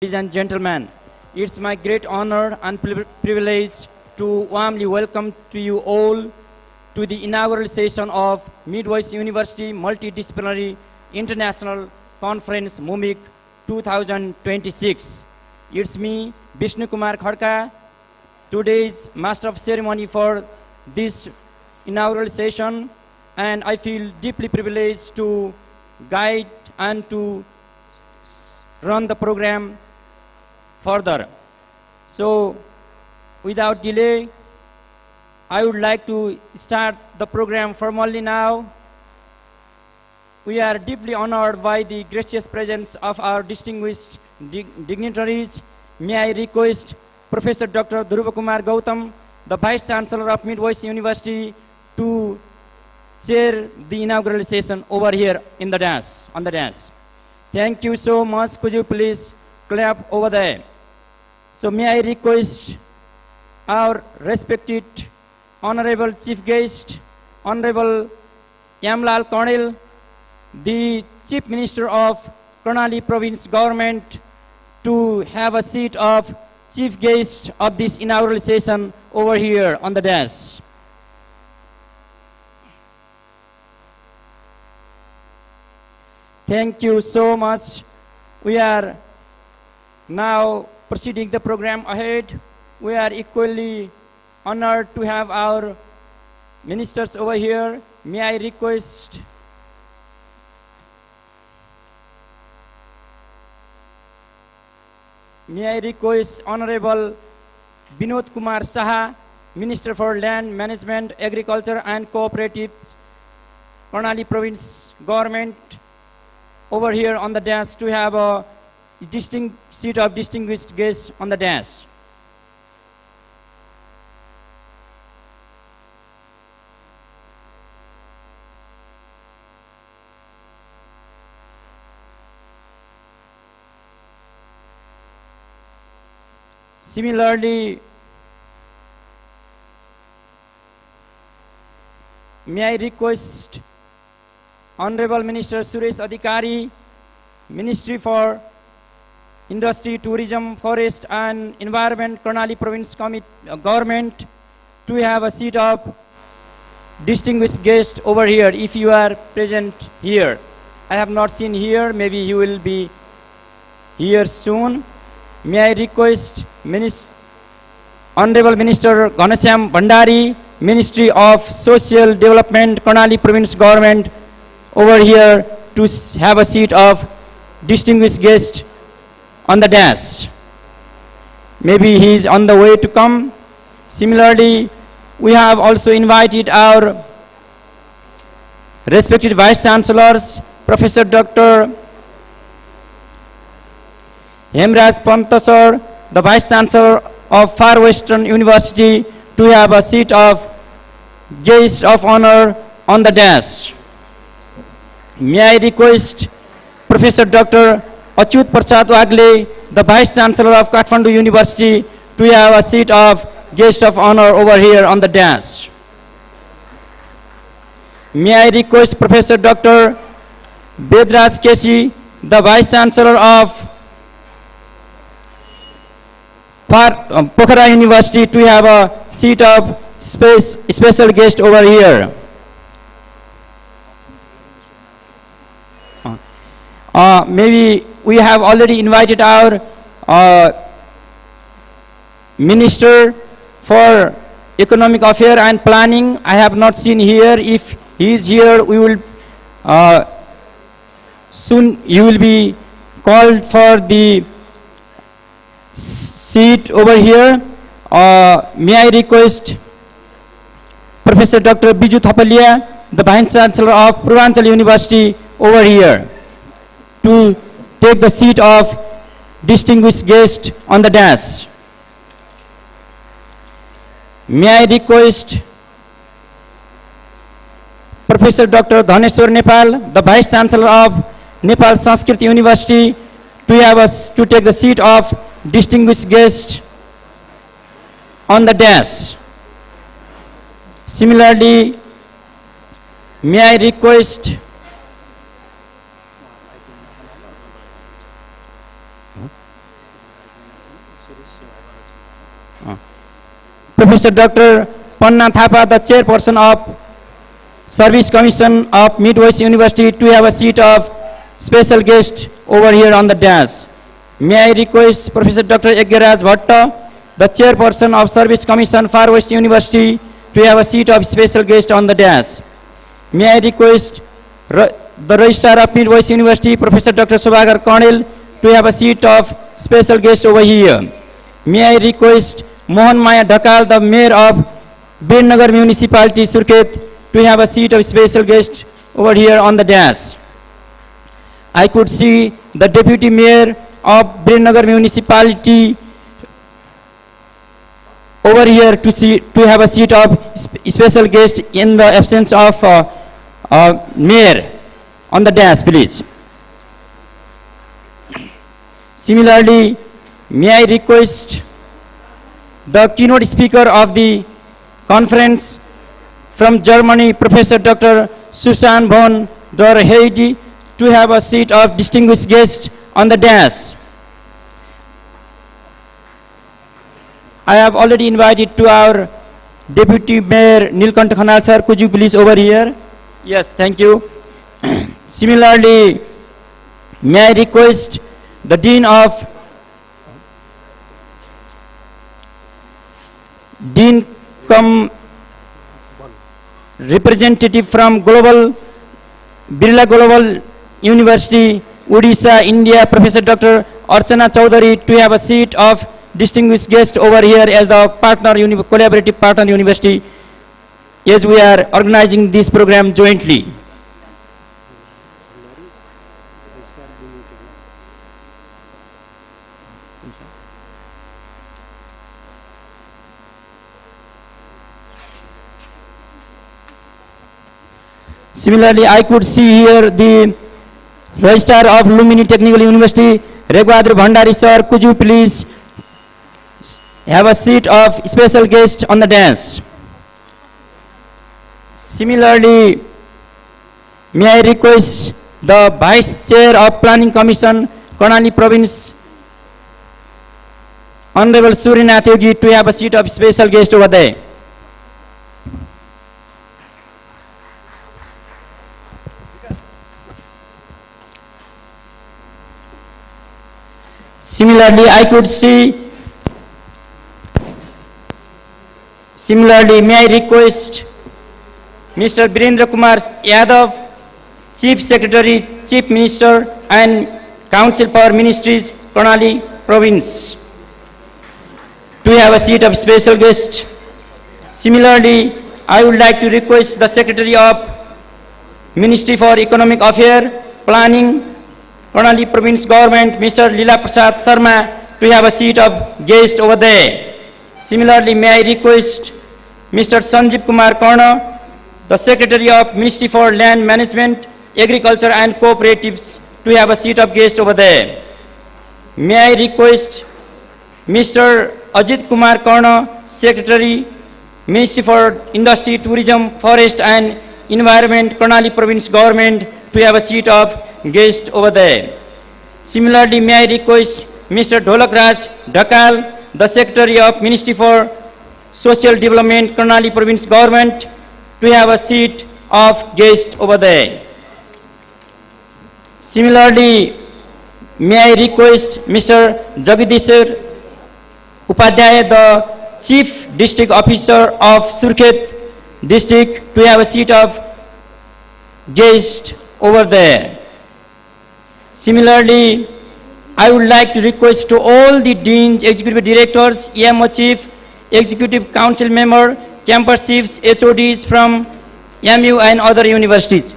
Ladies and gentlemen, it's my great honor and privilege to warmly welcome to you all to the inaugural session of Midwest University Multidisciplinary International Conference MUMIC 2026. It's me, Vishnu Kumar Khadka, today's Master of Ceremony for this inaugural session, and I feel deeply privileged to guide and to run the program further. So, without delay, I would like to start the program formally now. We are deeply honored by the gracious presence of our distinguished dignitaries. May I request Professor Dr. Dhruva Kumar Gautam, the Vice Chancellor of Midwest University, to chair the inaugural session over here in the dais, on the dais. Thank you so much. Could you please clap over there? So may I request our respected Honorable Chief Guest, Honorable Yamlal Cornell, the Chief Minister of Karnali Province Government, to have a seat of Chief Guest of this inaugural session over here on the dais. Thank you so much. We are now proceeding the program ahead. We are equally honored to have our ministers over here. May I request Honorable Binod Kumar Saha, Minister for Land Management, Agriculture and Cooperatives, Karnali Province Government, over here on the dais to have a distinct seat of distinguished guests on the dais. Similarly, may I request Honorable Minister Suresh Adhikari, Ministry for Industry, Tourism, Forest and Environment, Karnali Province Government, to have a seat of distinguished guest over here if you are present here. I have not seen here, maybe you will be here soon. May I request Honorable Minister Ghanashyam Bhandari, Ministry of Social Development, Karnali Province Government, over here to have a seat of distinguished guest on the dais. Maybe he is on the way to come. Similarly, we have also invited our respected Vice Chancellors, Professor Dr. Hemraj Panta sir, the Vice Chancellor of Far Western University, to have a seat of guest of honor on the dais. May I request Professor Dr. Achyut Prasad Wagle, the Vice Chancellor of Kathmandu University, to have a seat of guest of honor over here on the dais. May I request Professor Dr. Vedraj Keshi, the Vice Chancellor of Pokhara University, to have a seat of special guest over here. Maybe we have already invited our Minister for Economic Affairs and Planning. I have not seen here. If he is here, we will soon. You will be called for the seat over here. May I request Professor Dr. Biju Thapalia, the Vice Chancellor of Purvanchal University, over here to take the seat of distinguished guest on the dais. May I request Professor Dr. Dhaneshwar Nepal, the Vice Chancellor of Nepal Sanskrit University, to take the seat of distinguished guest on the dais. Similarly, may I request Professor Dr. Panna Thapa, the chairperson of Service Commission of Midwest University, to have a seat of special guest over here on the dais. May I request Professor Dr. Yagiraj Bhatta, the chairperson of Service Commission, Far West University, to have a seat of special guest on the dais. May I request the Registrar of Midwest University, Professor Dr. Subhagar Cornell, to have a seat of special guest over here. May I request Mohan Maya Dhakal, the Mayor of Birnagar Municipality, Surkhet, to have a seat of special guest over here on the dais. I could see the Deputy Mayor of Birnagar Municipality over here to have a seat of special guest in the absence of Mayor on the dais, please. Similarly, may I request the keynote speaker of the conference from Germany, Professor Dr. Susan von der Heide, to have a seat of distinguished guest on the dais. I have already invited to our Deputy Mayor Nilkant Khanal sir. Could you please over here? Yes, thank you. Similarly, may I request the Dean cum representative from Birla Global University, Odisha, India, Professor Dr. Archana Chaudhary, to have a seat of distinguished guest over here as the collaborative partner university, as we are organizing this program jointly. Similarly, I could see here the Registrar of Lumini Technical University, Regwadru Bhandari sir. Could you please have a seat of special guest on the dais? Similarly, may I request the Vice Chair of Planning Commission, Karnali Province, Honorable Surinath Yogi, to have a seat of special guest over there. Similarly, may I request Mr. Birendra Kumar Yadav, Chief Secretary, Chief Minister and Council for Ministries, Karnali Province, to have a seat of special guest. Similarly, I would like to request the Secretary of Ministry for Economic Affairs, Planning, Karnali Province Government, Mr. Lila Prasad Sharma, to have a seat of guest over there. Similarly, may I request Mr. Sanjeev Kumar Karna, the Secretary of Ministry for Land Management, Agriculture and Cooperatives, to have a seat of guest over there. May I request Mr. Ajit Kumar Karna, Secretary, Ministry for Industry, Tourism, Forest and Environment, Karnali Province Government, to have a seat of guest over there. Similarly, may I request Mr. Dholak Raj Dhakal, the Secretary of Ministry for Social Development, Karnali Province Government, to have a seat of guest over there. Similarly, may I request Mr. Jagadishwar Upadhyay, the Chief District Officer of Surkhet District, to have a seat of guest over there. Similarly, I would like to request to all the deans, executive directors, EMO chief, executive council member, campus chiefs, HODs from MU and other universities.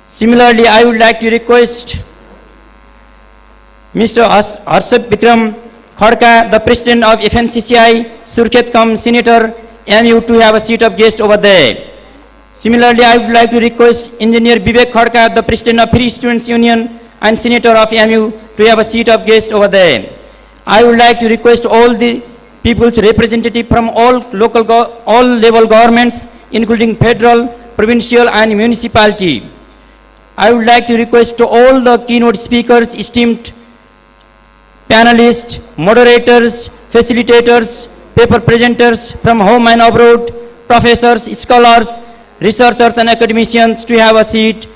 Similarly, I would like to request Mr. Harshad Vikram Khadka, the President of FNCCI, Surkhet cum Senator, MU, to have a seat of guest over there. Similarly, I would like to request Engineer Vivek Khadka, the President of Free Students Union and Senator of MU, to have a seat of guest over there. I would like to request all the people's representative from all level governments, including federal, provincial and municipality, I would like to request to all the keynote speakers, esteemed panelists, moderators, facilitators, paper presenters from home and abroad, professors, scholars, researchers and academicians to have a seat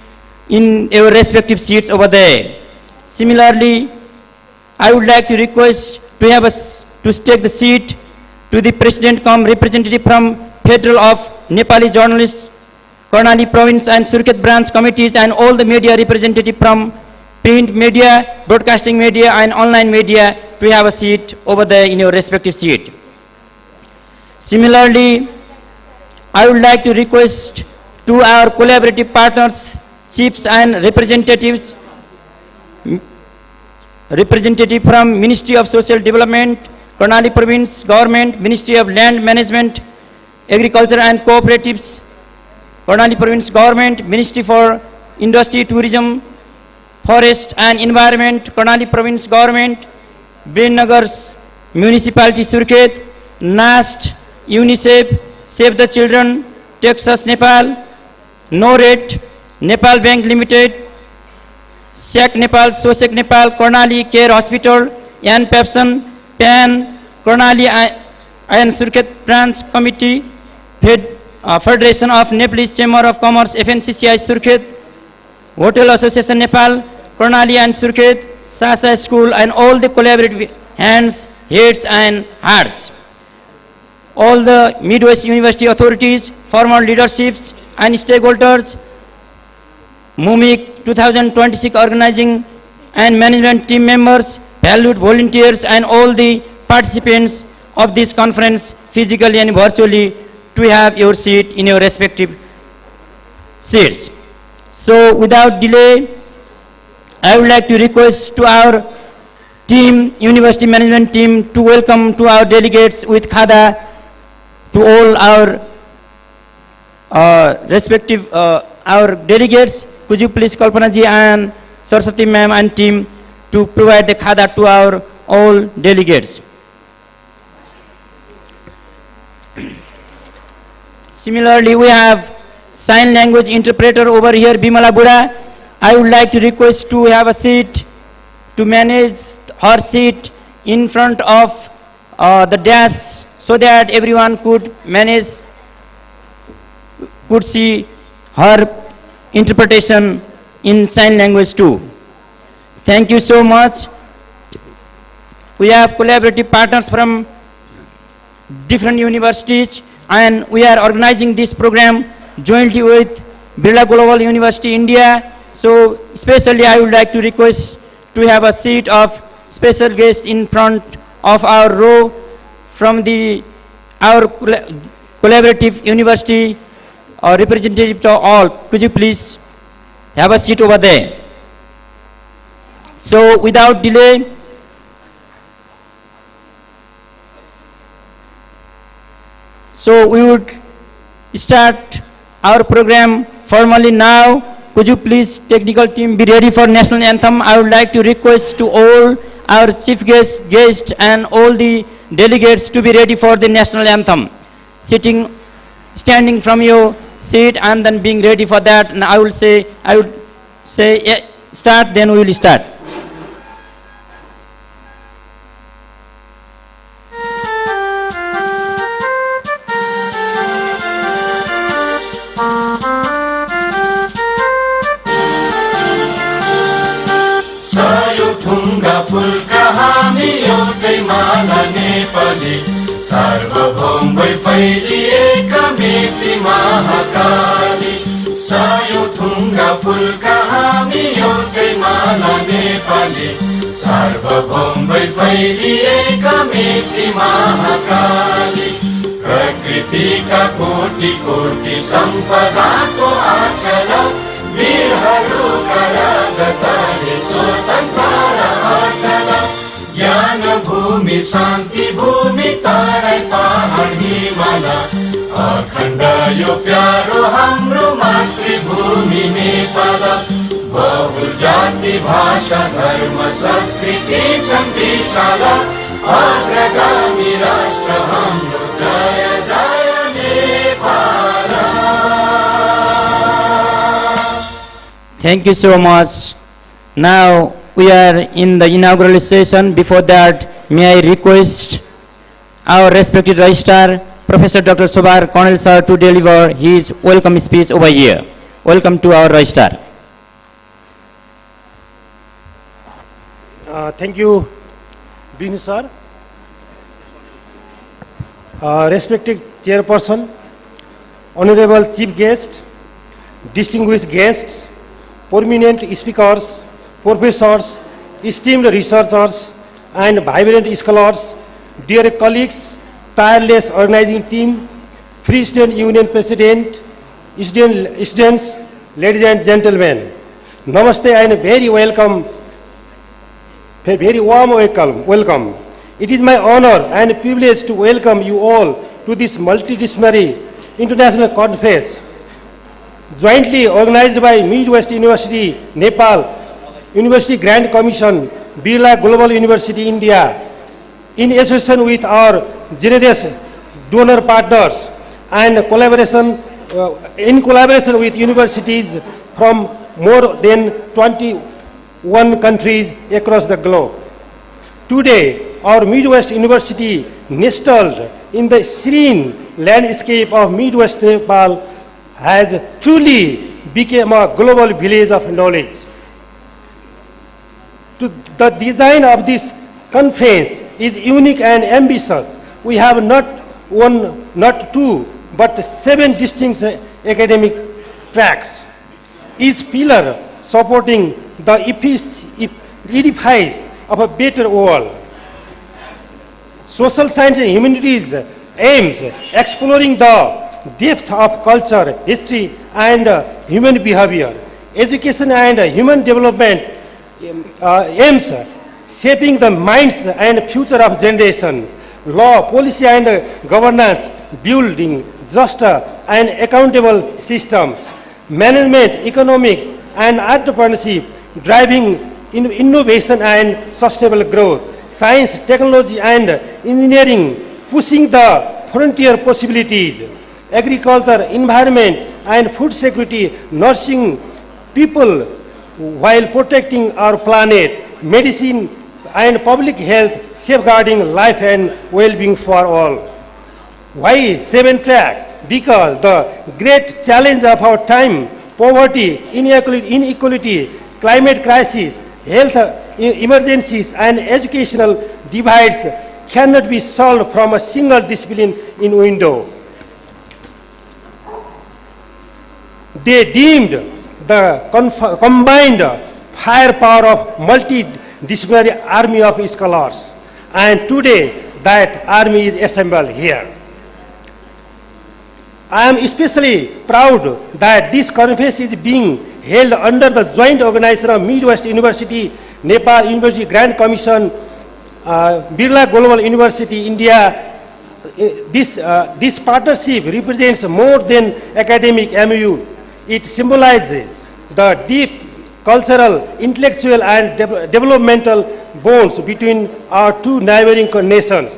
in your respective seats over there. Similarly, I would like to request to take the seat to the President cum representative from Federal of Nepali Journalists, Karnali Province and Surkhet Branch Committees and all the media representative from print media, broadcasting media and online media to have a seat over there in your respective seat. Similarly, I would like to request to our collaborative partners, chiefs and representative from Ministry of Social Development, Karnali Province Government, Ministry of Land Management, Agriculture and Cooperatives, Karnali Province Government, Ministry for Industry, Tourism, Forest and Environment, Karnali Province Government, Brinagar Municipality Surkhet, NAST, UNICEF, Save the Children, Texas, Nepal, NORAD, Nepal Bank Limited, SEC Nepal, SOSEC Nepal, Karnali Care Hospital, Yan Pepson, PAN, Karnali and Surkhet Branch Committee, Federation of Nepalese Chamber of Commerce, FNCCI Surkhet, Hotel Association Nepal, Karnali and Surkhet, Sasa School and all the collaborative hands, heads and hearts. All the Midwest University authorities, former leaderships and stakeholders, MUMIC 2026 organizing and management team members, valued volunteers and all the participants of this conference physically and virtually to have your seat in your respective seats. So without delay, I would like to request to our team, university management team, to welcome to our delegates with Khada to all our respective our delegates. Could you please Kalpana ji and Saraswati ma'am and team to provide the Khada to our all delegates. Similarly, we have sign language interpreter over here, Bimala Buddha. I would like to request to have a seat, to manage her seat in front of the desk so that everyone could manage, could see her interpretation in sign language too. Thank you so much. We have collaborative partners from different universities and we are organizing this program jointly with Birla Global University India. So especially I would like to request to have a seat of special guest in front of our row from our collaborative university or representative to all. Could you please have a seat over there? So without delay, so we would start our program formally now. Could you please, technical team, be ready for national anthem? I would like to request to all our chief guests and all the delegates to be ready for the national anthem. Standing from your seat and then being ready for that. And I would say start, then we will start. Phulka हामी एउटै माला नेपाली सार्वभौम भई फैलिएका मेची महाकाली सयौं थुङ्गा फुलका हामी एउटै माला नेपाली सार्वभौम भई फैलिएका मेची महाकाली प्रकृतिका कोटि कोटि सम्पदाको आचल वीरहरूका रगतले स्वतन्त्र ज्ञान भूमि शान्ति भूमि तराई पहाड हिमाल अखण्ड यो प्यारो हाम्रो मातृभूमि नेपाल बहु जाति भाषा धर्म संस्कृति छन् विशाल अग्रगामी राष्ट्र हाम्रो जय जय Nepal. Thank you so much. Now we are in the inaugural session. Before that, may I request our respected Registrar, Professor Dr. Sobar Cornell sir, to deliver his welcome speech over here. Welcome to our Registrar. Thank you, Binu sir. Respected Chairperson, Honorable Chief Guest, distinguished guests, prominent speakers, professors, esteemed researchers, and vibrant scholars, dear colleagues, tireless organizing team, Free Student Union President, students, ladies and gentlemen, Namaste and very welcome, very warm welcome. It is my honor and privilege to welcome you all to this multidisciplinary international conference jointly organized by Midwest University, Nepal, University Grand Commission, Birla Global University, India, in association with our generous donor partners and in collaboration with universities from more than 21 countries across the globe. Today, our Midwest University, nestled in the serene landscape of Midwest Nepal, has truly become a global village of knowledge. The design of this conference is unique and ambitious. We have not one, not two, but 7 distinct academic tracks. Each pillar supporting the edifice of a better world. Social science and humanities aims exploring the depth of culture, history, and human behavior. Education and human development aims shaping the minds and future of generation. Law, policy, and governance, building just and accountable systems. Management, economics, and entrepreneurship, driving innovation and sustainable growth. Science, technology, and engineering, pushing the frontier possibilities. Agriculture, environment, and food security, nourishing people while protecting our planet. Medicine and public health, safeguarding life and well-being for all. Why 7 tracks? Because the great challenge of our time, poverty, inequality, climate crisis, health emergencies, and educational divides cannot be solved from a single discipline in window. They deemed the combined firepower of multidisciplinary army of scholars, and today that army is assembled here. I am especially proud that this conference is being held under the joint organization of Midwest University, Nepal University Grand Commission, Birla Global University, India. This partnership represents more than academic MOU. It symbolizes the deep cultural, intellectual, and developmental bonds between our 2 neighboring nations.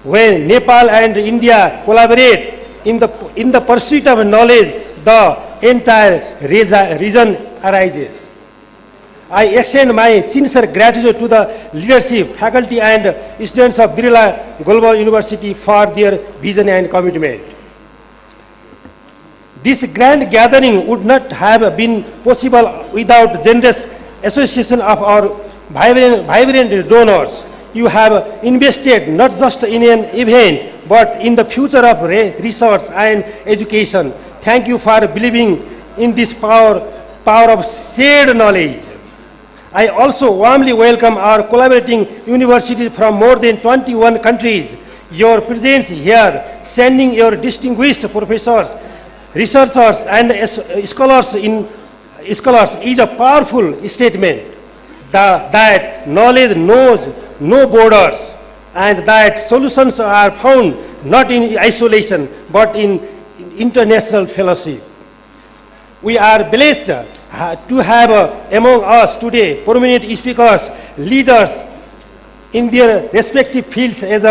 When Nepal and India collaborate in the pursuit of knowledge, the entire region arises. I extend my sincere gratitude to the leadership, faculty, and students of Birla Global University for their vision and commitment. This grand gathering would not have been possible without generous association of our vibrant donors. You have invested not just in an event, but in the future of research and education. Thank you for believing in this power of shared knowledge. I also warmly welcome our collaborating universities from more than 21 countries. Your presence here, sending your distinguished professors, researchers, and scholars is a powerful statement that knowledge knows no borders, and that solutions are found not in isolation but in international fellowship. We are blessed to have among us today prominent speakers, leaders in their respective fields as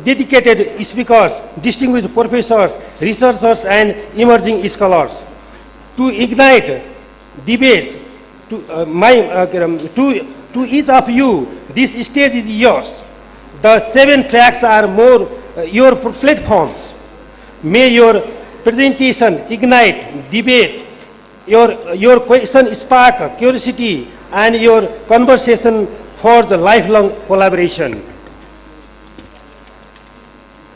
dedicated speakers, distinguished professors, researchers, and emerging scholars. to ignite debates. To each of you, this stage is yours. The 7 tracks are more your platforms. May your presentation ignite debate, your question spark curiosity, and your conversation for the lifelong collaboration.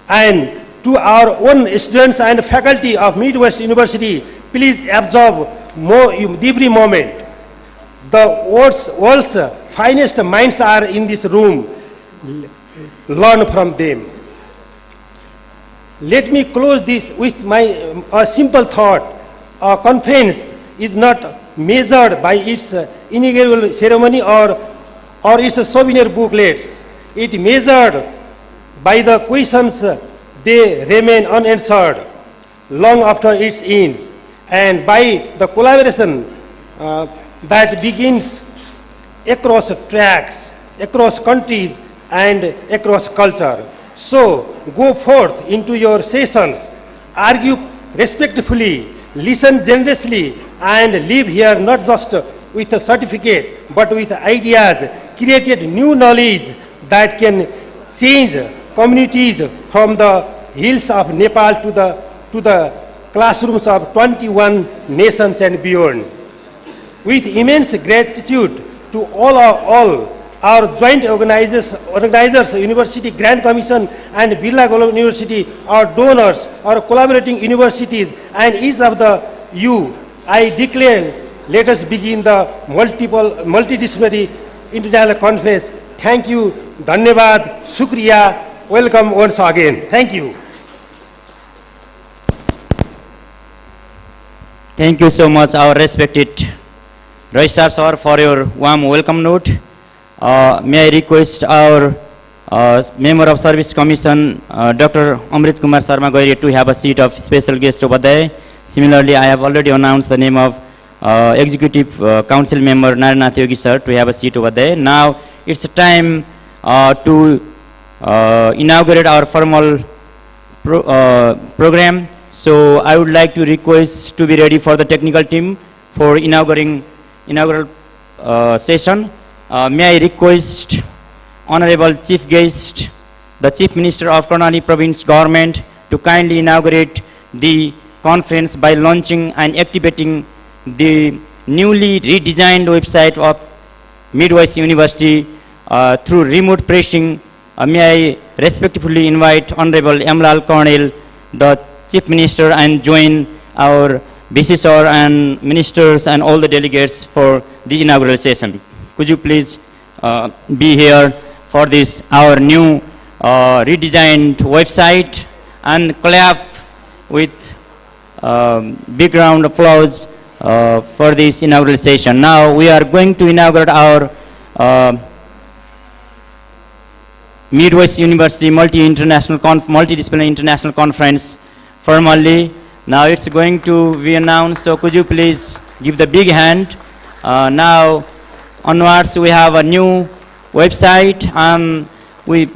And to our own students and faculty of Midwest University, please absorb every moment. The world's finest minds are in this room. Learn from them. Let me close this with a simple thought. A conference is not measured by its inaugural ceremony or its souvenir booklets. It measured by the questions they remain unanswered long after it ends, and by the collaboration that begins across tracks, across countries, and across culture. So go forth into your sessions, argue respectfully, listen generously, and leave here not just with a certificate, but with ideas, created new knowledge that can change communities from the hills of Nepal to the classrooms of 21 nations and beyond. With immense gratitude to all our joint organizers, University Grand Commission and Birla Global University, our donors, our collaborating universities, and each of you, I declare, let us begin the multidisciplinary international conference. Thank you, Dhanyavad, Shukriya, welcome once again. Thank you. Thank you so much, our respected Registrar Sir, for your warm welcome note. May I request our Member of Service Commission, Dr. Amrit Kumar Sharma Goyri, to have a seat of special guest over there. Similarly, I have already announced the name of Executive Council Member Naranath Yogi Sir to have a seat over there. Now it's time to inaugurate our formal program. So I would like to request to be ready for the technical team for inaugural session. May I request Honorable Chief Guest, the Chief Minister of Karnataka Province Government, to kindly inaugurate the conference by launching and activating the newly redesigned website of Midwest University through remote pressing. May I respectfully invite Honorable Amlal Cornell, the Chief Minister, and join our BC Sir and ministers and all the delegates for the inaugural session. Could you please be here for this, our new redesigned website, and clap with big round of applause for this inaugural session. Now we are going to inaugurate our Midwest University Multidisciplinary International Conference formally. Now it's going to be announced, so could you please give the big hand. Now onwards we have a new website, and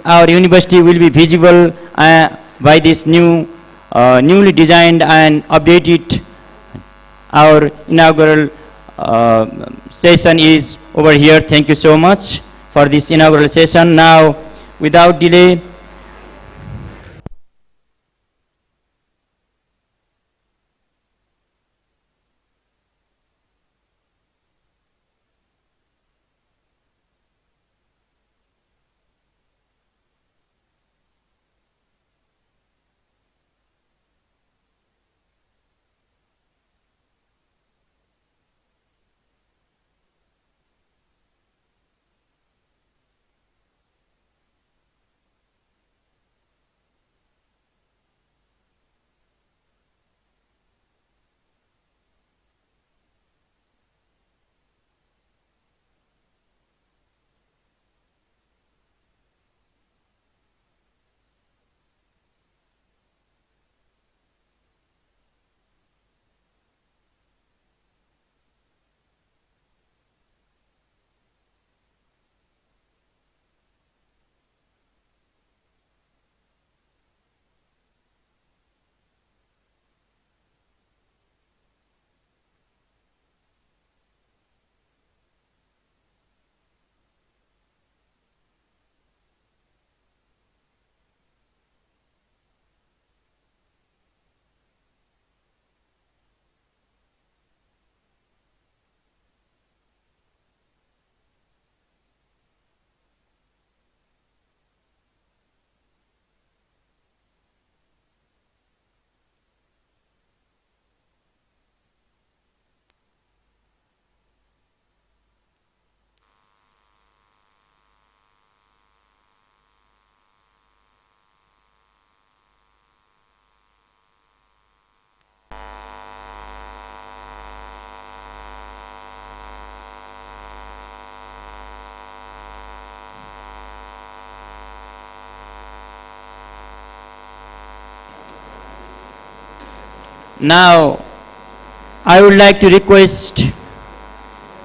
our university will be visible by this newly designed and updated. Our inaugural session is over here. Thank you so much for this inaugural session. Now, without delay, Now, I would like to request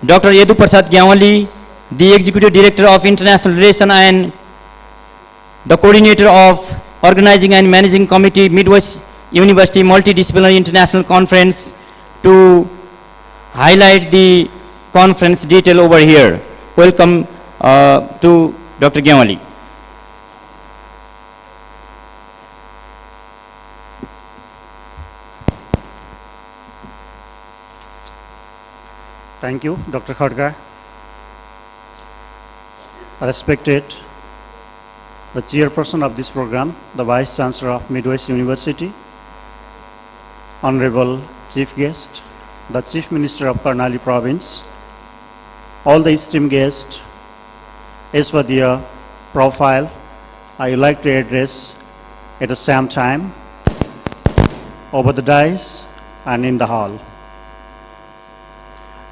Dr. Yedu Prasad Gyawali, the Executive Director of International Relations and the Coordinator of Organizing and Managing Committee, Midwest University Multidisciplinary International Conference, to highlight the conference detail over here. Welcome to Dr. Gyawali. Thank you, Dr. Khadga. Respected the chairperson of this program, the Vice Chancellor of Midwest University, Honorable Chief Guest, the Chief Minister of Karnali Province, all the esteemed guests, as for their profile, I would like to address at the same time over the dais and in the hall.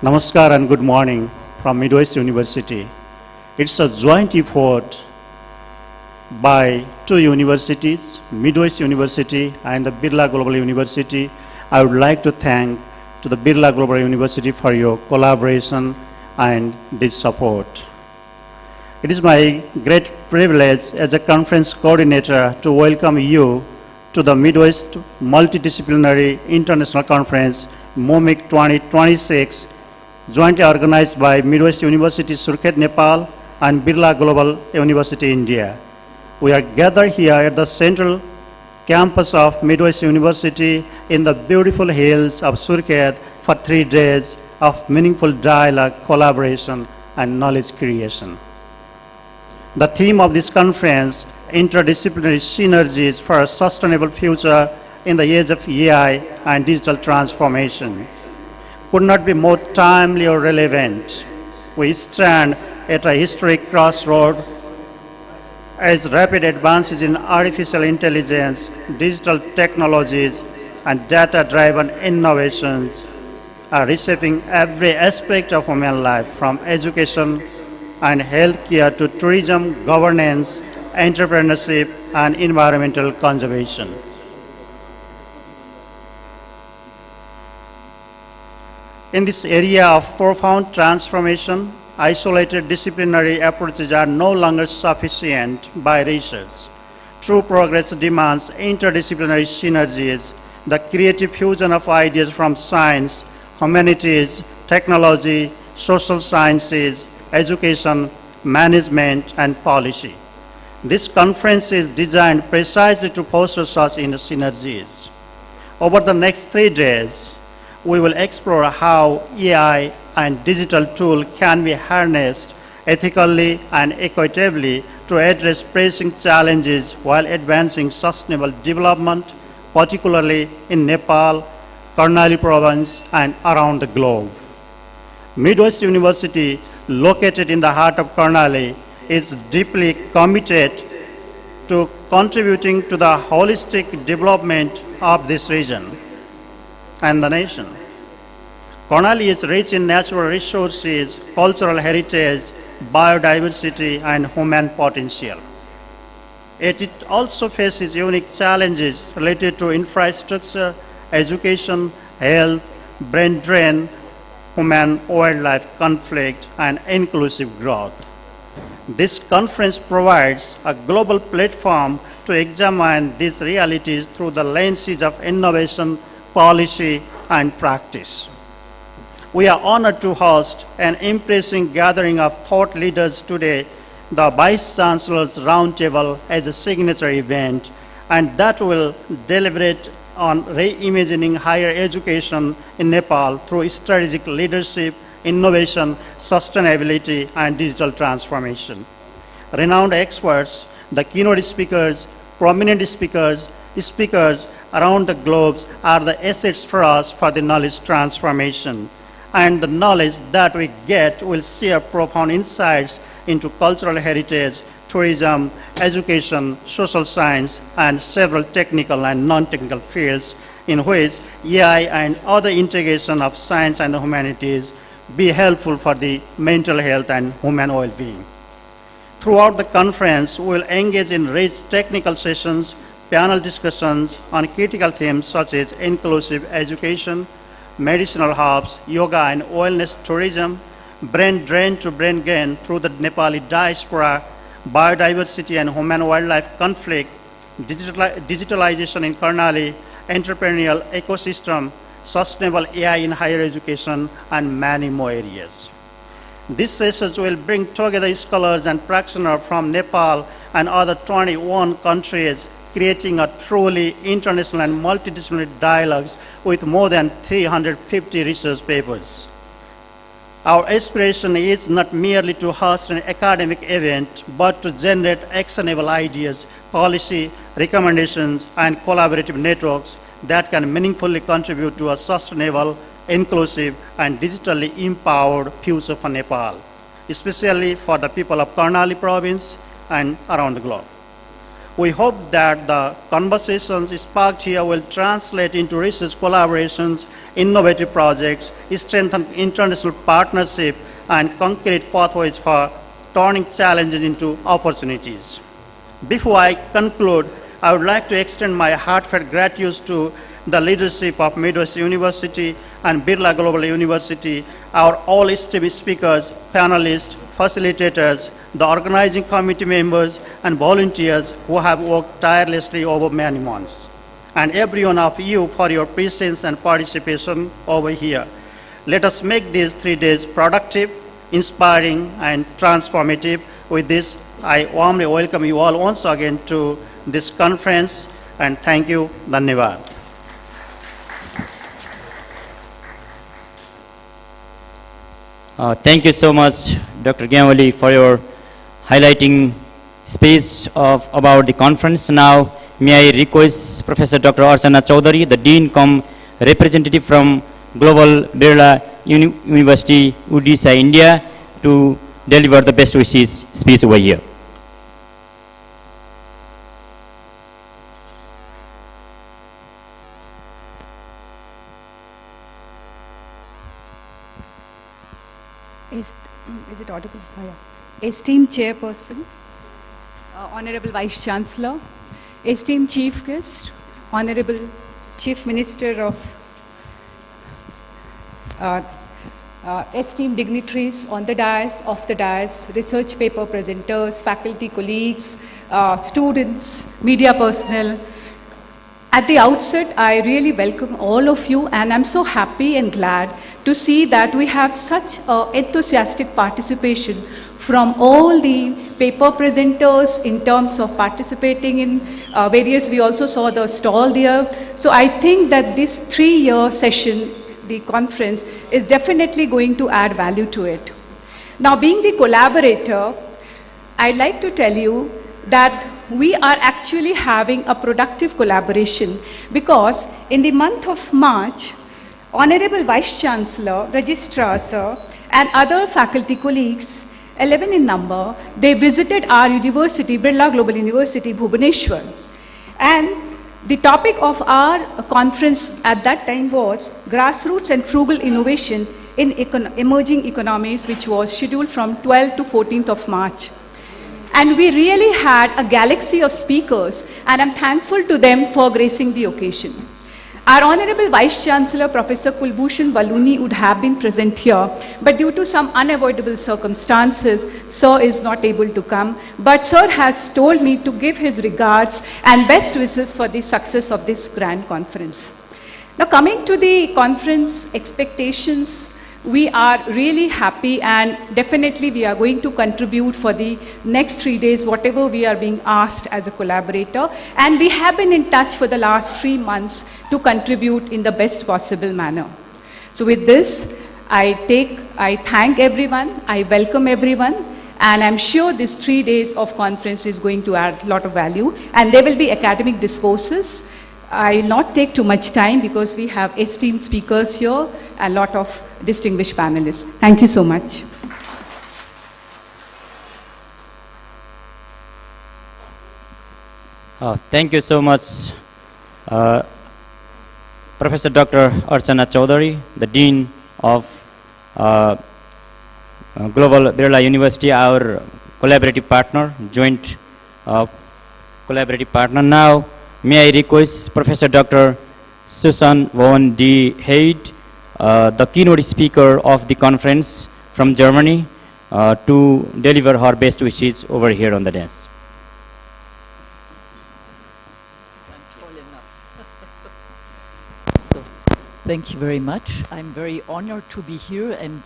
Namaskar and good morning from Midwest University. It's a joint effort by two universities, Midwest University and the Birla Global University. I would like to thank to the Birla Global University for your collaboration and this support. It is my great privilege as a conference coordinator to welcome you to the Midwest Multidisciplinary International Conference, MUMIC 2026, jointly organized by Midwest University, Surkhet, Nepal, and Birla Global University, India. We are gathered here at the central campus of Midwest University in the beautiful hills of Surkhet for 3 days of meaningful dialogue, collaboration, and knowledge creation. The theme of this conference, Interdisciplinary Synergies for a Sustainable Future in the Age of AI and Digital Transformation, could not be more timely or relevant. We stand at a historic crossroad as rapid advances in artificial intelligence, digital technologies, and data-driven innovations are reshaping every aspect of human life, from education and healthcare to tourism, governance, entrepreneurship, and environmental conservation. In this area of profound transformation, isolated disciplinary approaches are no longer sufficient by research. True progress demands interdisciplinary synergies, the creative fusion of ideas from science, humanities, technology, social sciences, education, management, and policy. This conference is designed precisely to foster such synergies. Over the next 3 days, we will explore how AI and digital tools can be harnessed ethically and equitably to address pressing challenges while advancing sustainable development, particularly in Nepal, Karnali Province, and around the globe. Midwest University, located in the heart of Karnali, is deeply committed to contributing to the holistic development of this region and the nation. Karnali is rich in natural resources, cultural heritage, biodiversity, and human potential. Yet it also faces unique challenges related to infrastructure, education, health, brain drain, human-wildlife conflict, and inclusive growth. This conference provides a global platform to examine these realities through the lenses of innovation, policy, and practice. We are honored to host an impressive gathering of thought leaders today, the Vice Chancellor's Roundtable as a signature event, and that will deliberate on reimagining higher education in Nepal through strategic leadership, innovation, sustainability, and digital transformation. Renowned experts, the keynote speakers, prominent speakers around the globe are the assets for us for the knowledge transformation. And the knowledge that we get will share profound insights into cultural heritage, tourism, education, social science, and several technical and non-technical fields in which AI and other integration of science and the humanities be helpful for the mental health and human well-being. Throughout the conference, we will engage in rich technical sessions, panel discussions on critical themes such as inclusive education, medicinal herbs, yoga and wellness tourism, brain drain to brain gain through the Nepali diaspora, biodiversity and human-wildlife conflict, digitalization in Karnali, entrepreneurial ecosystem, sustainable AI in higher education, and many more areas. These sessions will bring together scholars and practitioners from Nepal and other 21 countries, creating a truly international and multidisciplinary dialogues with more than 350 research papers. Our aspiration is not merely to host an academic event, but to generate actionable ideas, policy, recommendations, and collaborative networks that can meaningfully contribute to a sustainable, inclusive, and digitally empowered future for Nepal, especially for the people of Karnali province and around the globe. We hope that the conversations sparked here will translate into research collaborations, innovative projects, strengthen international partnership, and concrete pathways for turning challenges into opportunities. Before I conclude, I would like to extend my heartfelt gratitude to the leadership of Midwest University and Birla Global University, our all esteemed speakers, panelists, facilitators, the organizing committee members, and volunteers who have worked tirelessly over many months, and every one of you for your presence and participation over here. Let us make these 3 days productive, inspiring, and transformative. With this, I warmly welcome you all once again to this conference, and thank you. Dhanyavad. Thank you so much, Dr. Gyamwali, for your highlighting speech about the conference. Now, may I request Professor Dr. Archana Chaudhary, the Dean cum representative from Global Birla University, Odisha, India, to deliver the best wishes speech over here. Is it audible? Oh, yeah. Esteemed Chairperson, Honorable Vice Chancellor, esteemed Chief Guest, Honorable Chief Minister of esteemed dignitaries on the dais, off the dais, research paper presenters, faculty colleagues, students, media personnel. At the outset, I really welcome all of you, and I'm so happy and glad to see that we have such enthusiastic participation from all the paper presenters in terms of participating in various, we also saw the stall there. So I think that this 3-year session, the conference, is definitely going to add value to it. Now, being the collaborator, I'd like to tell you that we are actually having a productive collaboration, because in the month of March, Honorable Vice Chancellor, Registrar Sir, and other faculty colleagues, 11 in number, they visited our university, Birla Global University, Bhubaneswar. And the topic of our conference at that time was Grassroots and Frugal Innovation in Emerging Economies, which was scheduled from 12th to 14th of March. And we really had a galaxy of speakers, and I'm thankful to them for gracing the occasion. Our Honorable Vice Chancellor, Professor Kulbhushan Baluni, would have been present here, but due to some unavoidable circumstances, Sir is not able to come. But Sir has told me to give his regards and best wishes for the success of this grand conference. Now, coming to the conference expectations, we are really happy, and definitely we are going to contribute for the next 3 days, whatever we are being asked as a collaborator. And we have been in touch for the last 3 months to contribute in the best possible manner. So with this, I thank everyone, I welcome everyone, and I'm sure this 3 days of conference is going to add a lot of value, and there will be academic discourses. I will not take too much time because we have esteemed speakers here, a lot of distinguished panelists. Thank you so much. Thank you so much, Professor Dr. Archana Chaudhary, the Dean of Global Birla University, our collaborative partner, joint collaborative partner. Now, may I request Professor Dr. Susan von D. Heid, the keynote speaker of the conference from Germany, to deliver her best wishes over here on the dais. So, thank you very much. I'm very honored to be here, and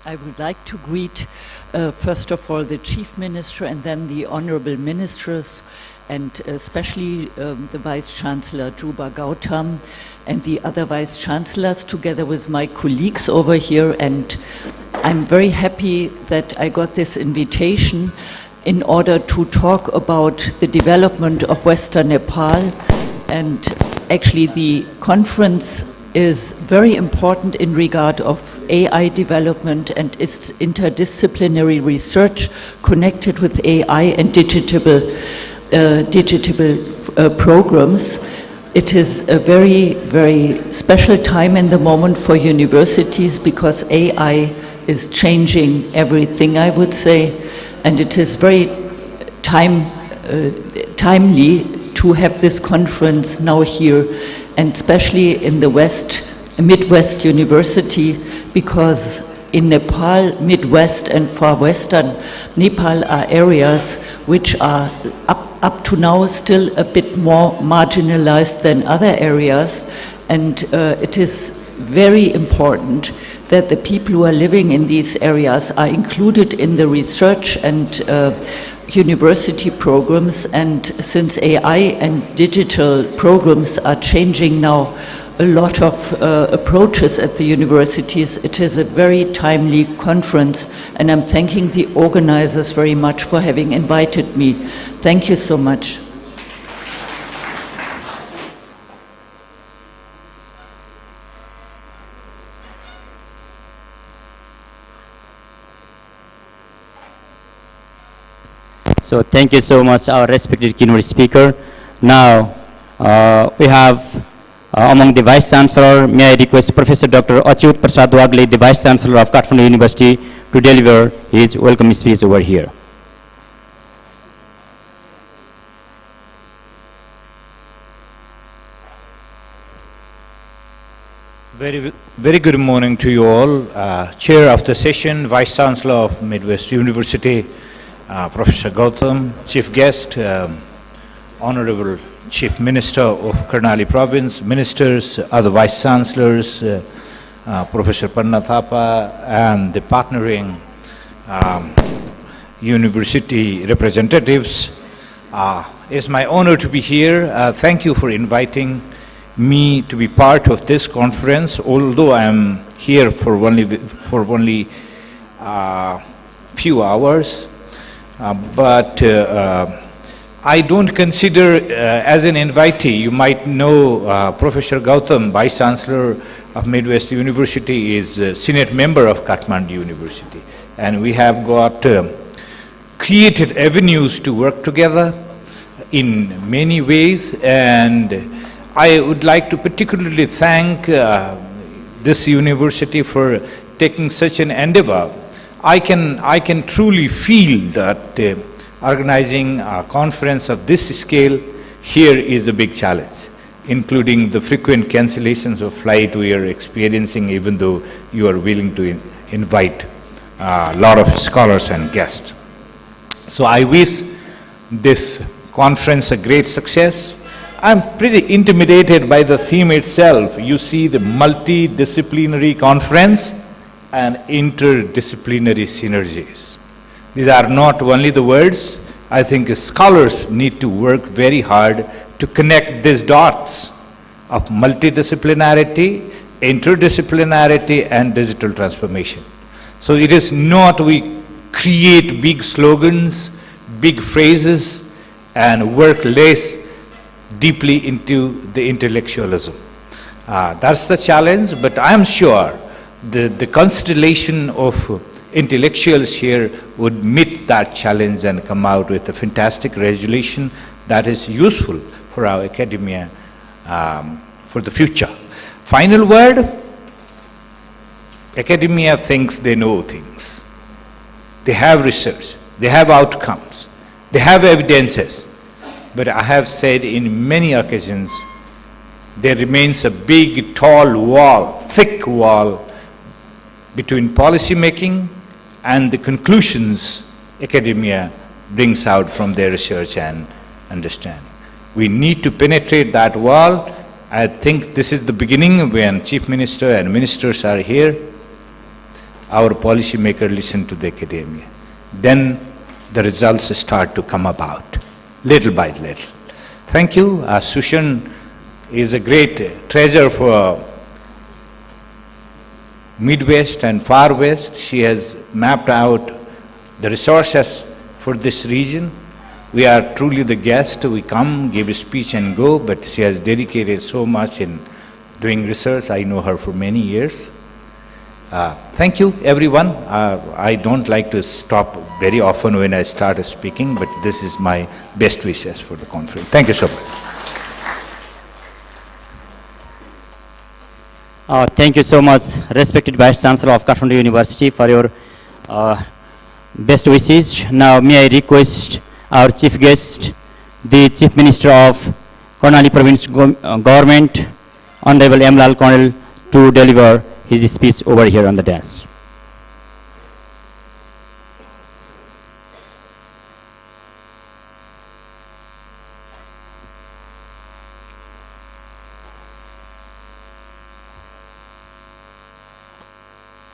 I would like to greet, first of all, the Chief Minister and then the honorable ministers, and especially the Vice Chancellor Juba Gautam and the other Vice Chancellors, together with my colleagues over here. And I'm very happy that I got this invitation in order to talk about the development of Western Nepal. And actually the conference is very important in regard of AI development and its interdisciplinary research connected with AI and digital programs. It is a very, very special time in the moment for universities because AI is changing everything, I would say, and it is very timely to have this conference now here, and especially in the Midwest University, because in Nepal, Midwest and Far Western Nepal are areas which are up to now still a bit more marginalized than other areas, and it is very important that the people who are living in these areas are included in the research and university programs. And since AI and digital programs are changing now a lot of approaches at the universities, it is a very timely conference, and I'm thanking the organizers very much for having invited me. Thank you so much. So thank you so much, our respected keynote speaker. Now we have among the Vice Chancellor, may I request Professor Dr. Achyut Prasad Wagle, the Vice Chancellor of Kathmandu University, to deliver his welcome speech over here. Very good morning to you all. Chair of the session, Vice Chancellor of Midwest University, Professor Gautam, Chief Guest, Honorable Chief Minister of Karnali Province, Ministers, other Vice Chancellors, Professor Panna Thapa, and the partnering university representatives. It's my honor to be here. Thank you for inviting me to be part of this conference, although I am here for only few hours. But I don't consider as an invitee. You might know Professor Gautam, Vice Chancellor of Midwest University, is a Senate member of Kathmandu University. And we have got created avenues to work together in many ways. And I would like to particularly thank this university for taking such an endeavor. I can truly feel that organizing a conference of this scale here is a big challenge, including the frequent cancellations of flight we are experiencing, even though you are willing to invite a lot of scholars and guests. So I wish this conference a great success. I'm pretty intimidated by the theme itself. You see, the multidisciplinary conference and interdisciplinary synergies. These are not only the words. I think scholars need to work very hard to connect these dots of multidisciplinarity, interdisciplinarity, and digital transformation. So it is not we create big slogans, big phrases, and work less deeply into the intellectualism. That's the challenge, but I'm sure the constellation of intellectuals here would meet that challenge and come out with a fantastic resolution that is useful for our academia for the future. Final word, academia thinks they know things. They have research, they have outcomes, they have evidences, But I have said in many occasions, there remains a big, tall wall, thick wall between policy making and the conclusions academia brings out from their research and understanding. We need to penetrate that wall. I think this is the beginning when Chief Minister and ministers are here. Our policy maker listen to the academia. Then the results start to come about, little by little. Thank you. Sushan is a great treasure for Midwest and Far West. She has mapped out the resources for this region. We are truly the guest. We come, give a speech and go, but she has dedicated so much in doing research. I know her for many years. Thank you, everyone. I don't like to stop very often when I start speaking, but this is my best wishes for the conference. Thank you so much. Thank you so much, respected Vice Chancellor of Kathmandu University, for your best wishes. Now, may I request our chief guest, the Chief Minister of Karnali Province Government, Honorable M. Lal Karnal, to deliver his speech over here on the dais.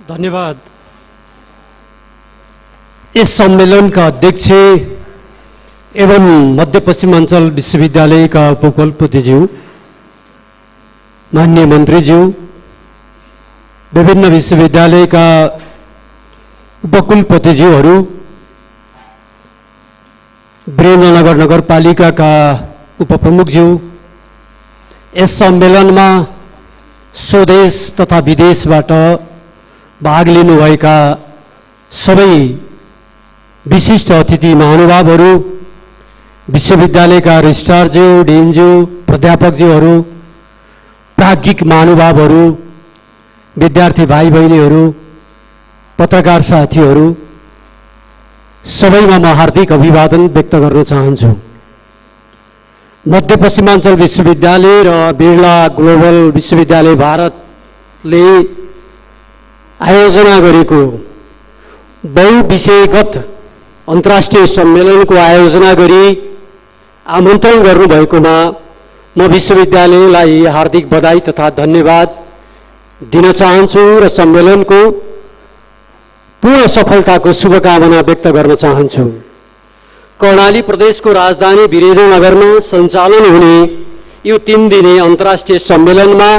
धन्यवाद। इस सम्मेलन का अध्यक्ष एवं मध्य पश्चिमांचल विश्वविद्यालय का उपकुलपतिज्यू, माननीय मंत्रीज्यू, विभिन्न विश्वविद्यालय का उपकुलपतिज्यूहरू, वीरेन्द्रनगर नगरपालिका का उपप्रमुखज्यू, इस सम्मेलन में स्वदेश तथा विदेशबाट भाग लिनुभएका सबै विशिष्ट अतिथि महानुभावहरू, विश्वविद्यालयका रजिस्ट्रारज्यू, डिनज्यू, प्राध्यापकज्यूहरू, प्राज्ञिक महानुभावहरू, विद्यार्थी भाइ बहिनीहरू, पत्रकार साथीहरू, सबैमा म हार्दिक अभिवादन व्यक्त गर्न चाहन्छु। मध्य पश्चिमाञ्चल विश्वविद्यालय र बिरला ग्लोबल विश्वविद्यालय भारतले आयोजना गरेको बहुविषयगत अन्तर्राष्ट्रिय सम्मेलनको आयोजना गरी आमन्त्रण गर्नुभएकोमा म विश्वविद्यालयलाई हार्दिक बधाई तथा धन्यवाद दिन चाहन्छु र सम्मेलनको पूर्ण सफलताको शुभकामना व्यक्त गर्न चाहन्छु। कर्णाली प्रदेशको राजधानी वीरेन्द्रनगरमा सञ्चालन हुने यो 3 दिने अन्तर्राष्ट्रिय सम्मेलनमा